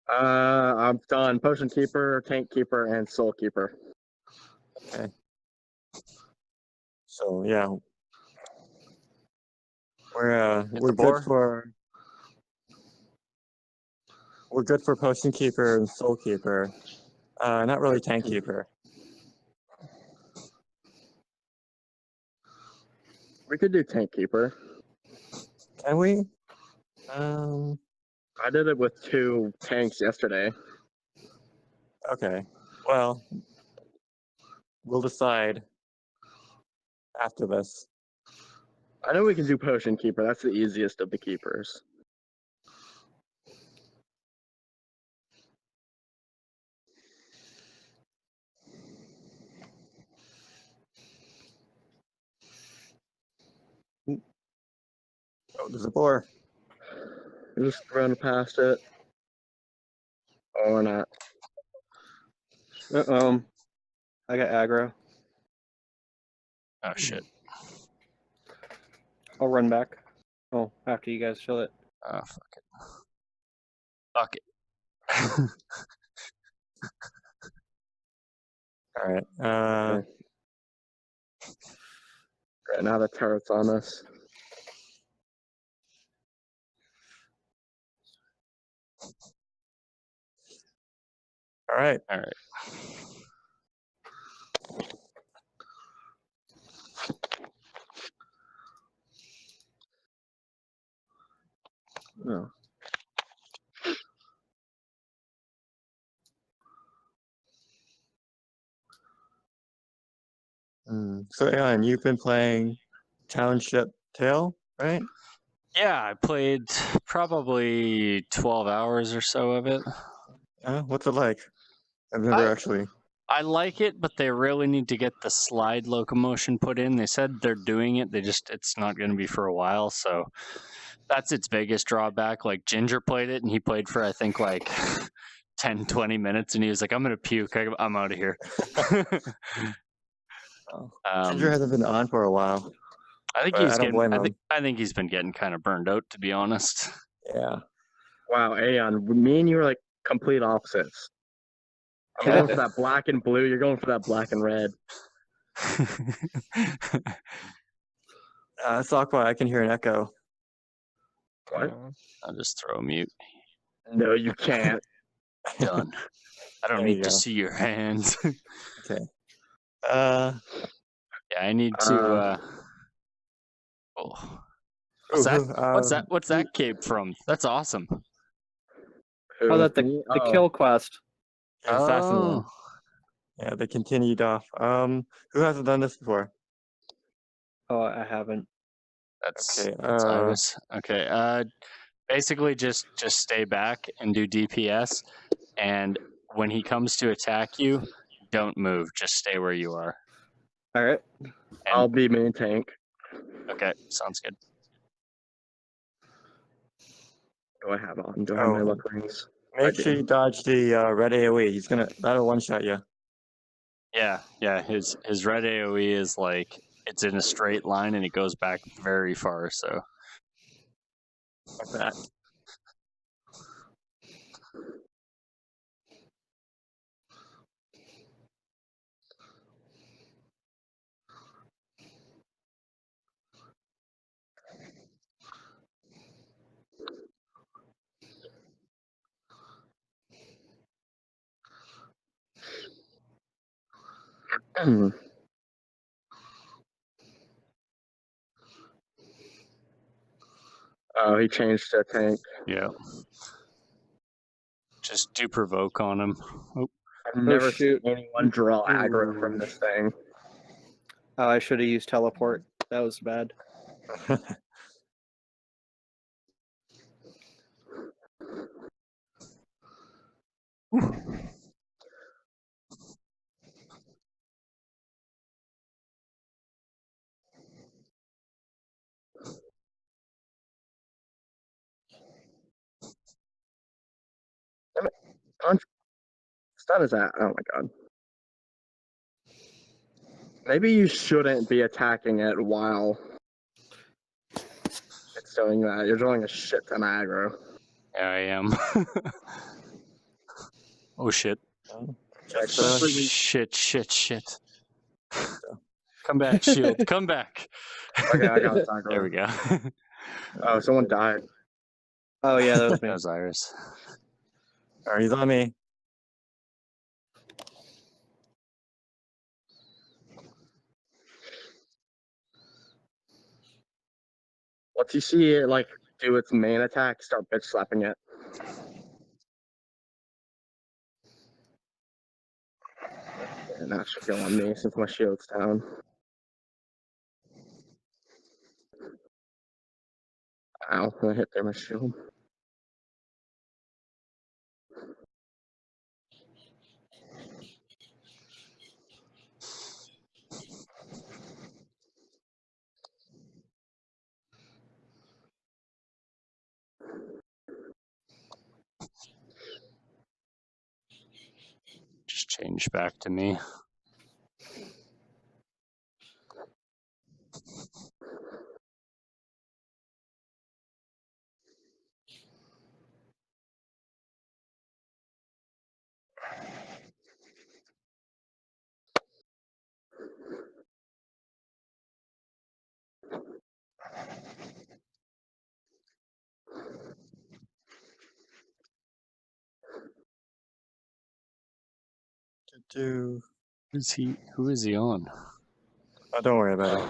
I've done Potion Keeper, Tank Keeper, and Soul Keeper. Okay. So yeah, we're boar? good for Potion Keeper and Soul Keeper. Not really Tank Keeper. We could do Tank Keeper. Can we? I did it with 2 tanks yesterday. Okay. Well, we'll decide after this. I know we can do Potion Keeper. That's the easiest of the keepers. Oh, there's a boar. Just run past it. Or not. I got aggro. Oh shit. I'll run back. Oh, after you guys fill it. Oh fuck it. Fuck it. All right. Right now the turret's on us. All right. All right. Oh. So, Aaron, you've been playing Township Tale, right? Yeah, I played probably 12 hours or so of it. What's it like? I've never I- actually. I like it, but they really need to get the slide locomotion put in. They said they're doing it. It's not going to be for a while. So that's its biggest drawback. Like Ginger played it and he played for, I think, like 10, 20 minutes. And he was like, I'm going to puke. I'm out of here. Ginger hasn't been on for a while. I think but he's I don't getting, blame him. I think he's been getting kind of burned out, to be honest. Yeah. Wow, Aeon, me and you are like complete opposites. I'm going for that black and blue. You're going for that black and red. Sakwa, I can hear an echo. What? I'll just throw a mute. No, you can't. Done. I don't There you need to go. see your hands. Okay. Yeah, I need to. Oh, what's that? What's that cape from? That's awesome. Oh, that the Me? kill quest. Yeah, Assassin one. Oh, Yeah, they continued off. Who hasn't done this before? Oh, I haven't. that's Okay. Iris. Okay. Basically, just stay back and do DPS, and when he comes to attack you, don't move. Just stay where you are. All right. I'll be main tank. Okay, sounds good. Do I have on? Do I have my luck rings? Make sure you dodge the red AoE. That'll one shot you. Yeah. His red AOE is like it's in a straight line and it goes back very far. So Like that. Oh, he changed to a tank. Yeah. Just do provoke on him. Oh, I've never seen shoot. anyone draw aggro from Ooh. this thing. Oh, I should have used teleport. That was bad. Stun is that? Oh my god. Maybe you shouldn't be attacking it while it's doing that. You're drawing a shit ton of aggro. yeah, I am. Oh shit. Just, Shit. Come back, shield. Come back. Okay, I got this aggro. There we go. Oh, someone died. Oh yeah, that was me. That was Iris. Alright, he's on me. Once you see it like do its main attack, start bitch slapping it. And that should go on me since my shield's down. Ow, I hit there my shield. Just change back to me. Do. Who is he on? Oh, don't worry about it.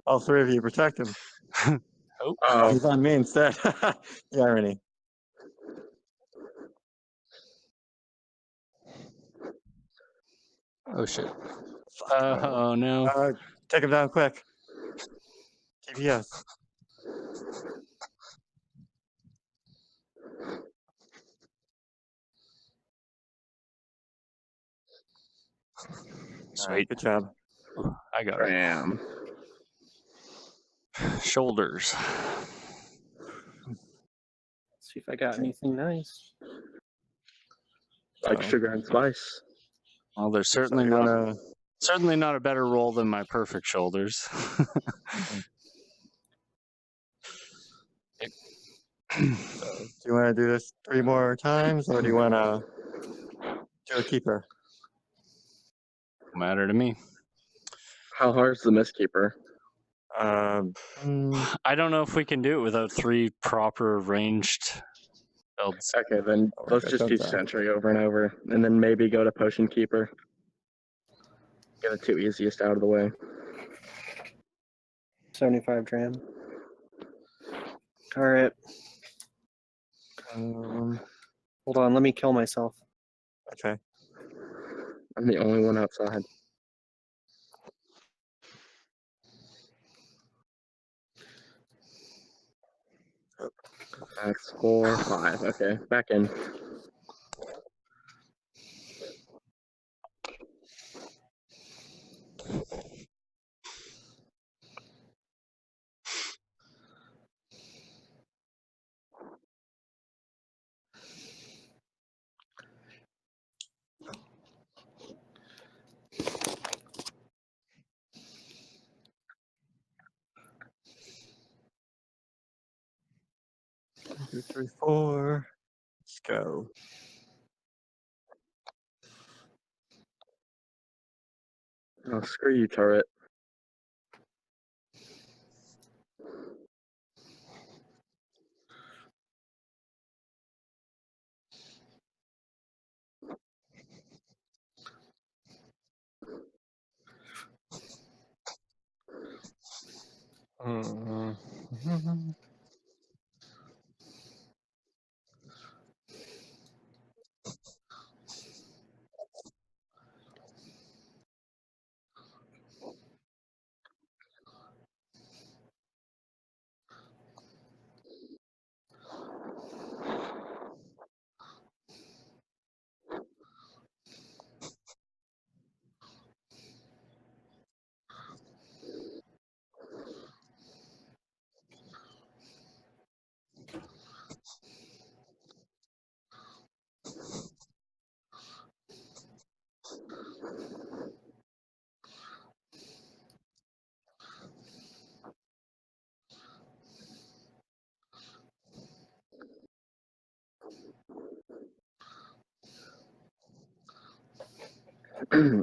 All three of you protect him. Oh, He's on me instead. The irony. Oh shit. Oh no. Take him down quick. TPS. Sweet. Good job. Ooh, I got it. damn. Shoulders. See if I got anything nice. Like So, sugar and spice. Well, there's so certainly you not wanna a better roll than my perfect shoulders. do you wanna do this 3 more times or do you wanna do a keeper? Matter to me. How hard is the Mistkeeper? I don't know if we can do it without 3 proper ranged builds. Okay, then Oh, let's okay, just do don't die. Sentry over and over, and then maybe go to Potion Keeper. Get the 2 easiest out of the way. 75 dram. All right, hold on. Let me kill myself. Okay. I'm the only one outside. That's 4, 5. Okay, back in. One, 2, 3, 4. Let's go. Oh, screw you, turret.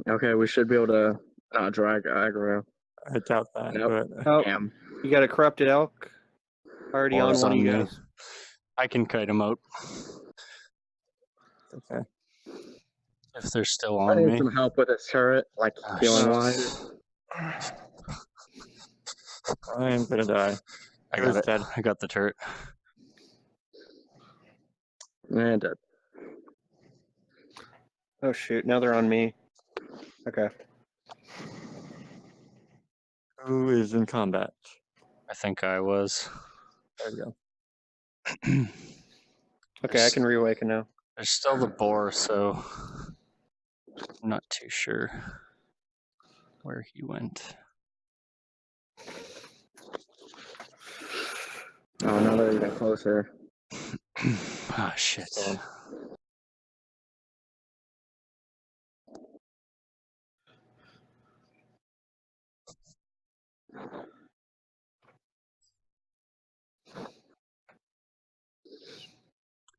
Okay, we should be able to not drag aggro. I doubt that, Nope. but Oh, Damn. you got a corrupted elk already on Boris one of you me. guys. I can kite them out okay. if they're still I on need me. some help with this turret, like Oh, healing shit. wise. I'm gonna die. I Who's got it. dead? I got the turret. And dead. Oh shoot, now they're on me. Okay. Who is in combat? I think I was. There we go. Okay, I can reawaken now. There's still the boar, so I'm not too sure where he went. Oh, now they're even closer. Ah, shit. So,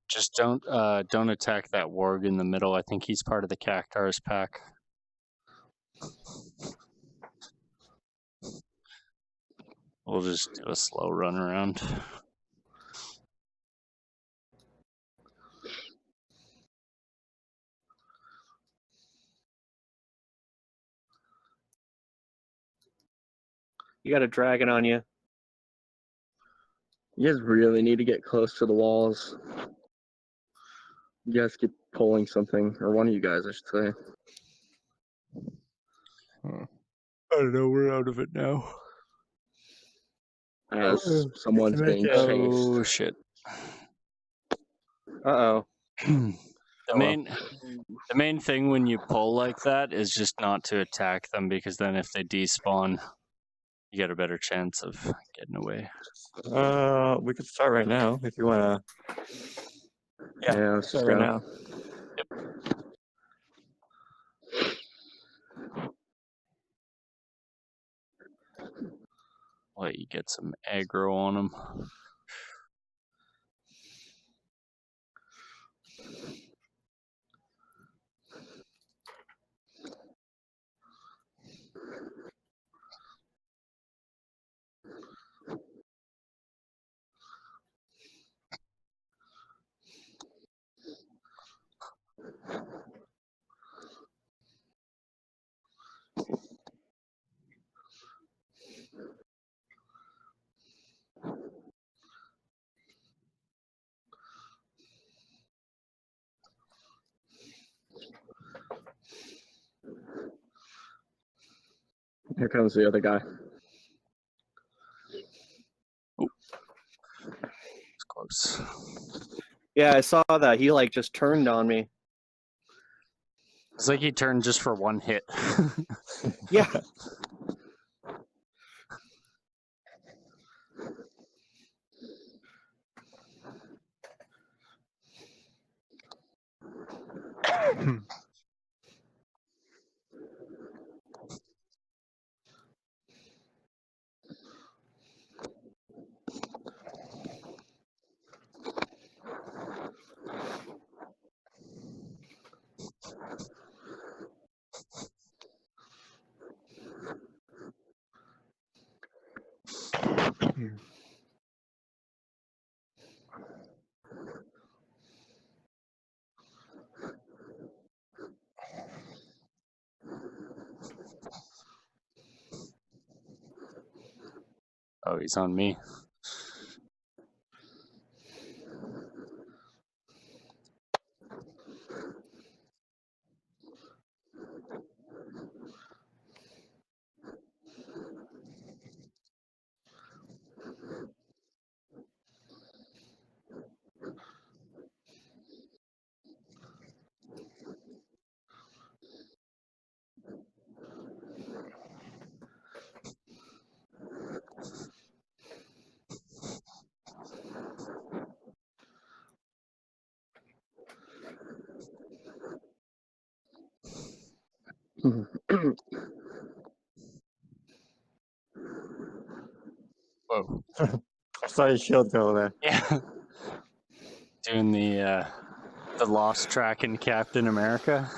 Just don't attack that warg in the middle. I think he's part of the Cactar's pack. We'll just do a slow run around. You got a dragon on you. You guys really need to get close to the walls. You guys keep pulling something, or one of you guys, I should say. I don't know, we're out of it now. As someone's make being it. chased. Oh, shit. Uh-oh. The main thing when you pull like that is just not to attack them, because then if they despawn, you get a better chance of getting away. we could start right now if you wanna. Yeah, let's Start just right go. now. Let you get some aggro on them. Here comes the other guy. It's close. Yeah, I saw that. He like just turned on me. It's like he turned just for one hit. Yeah. Oh, he's on me. Whoa. I saw your shield go there. Yeah. Doing the lost track in Captain America.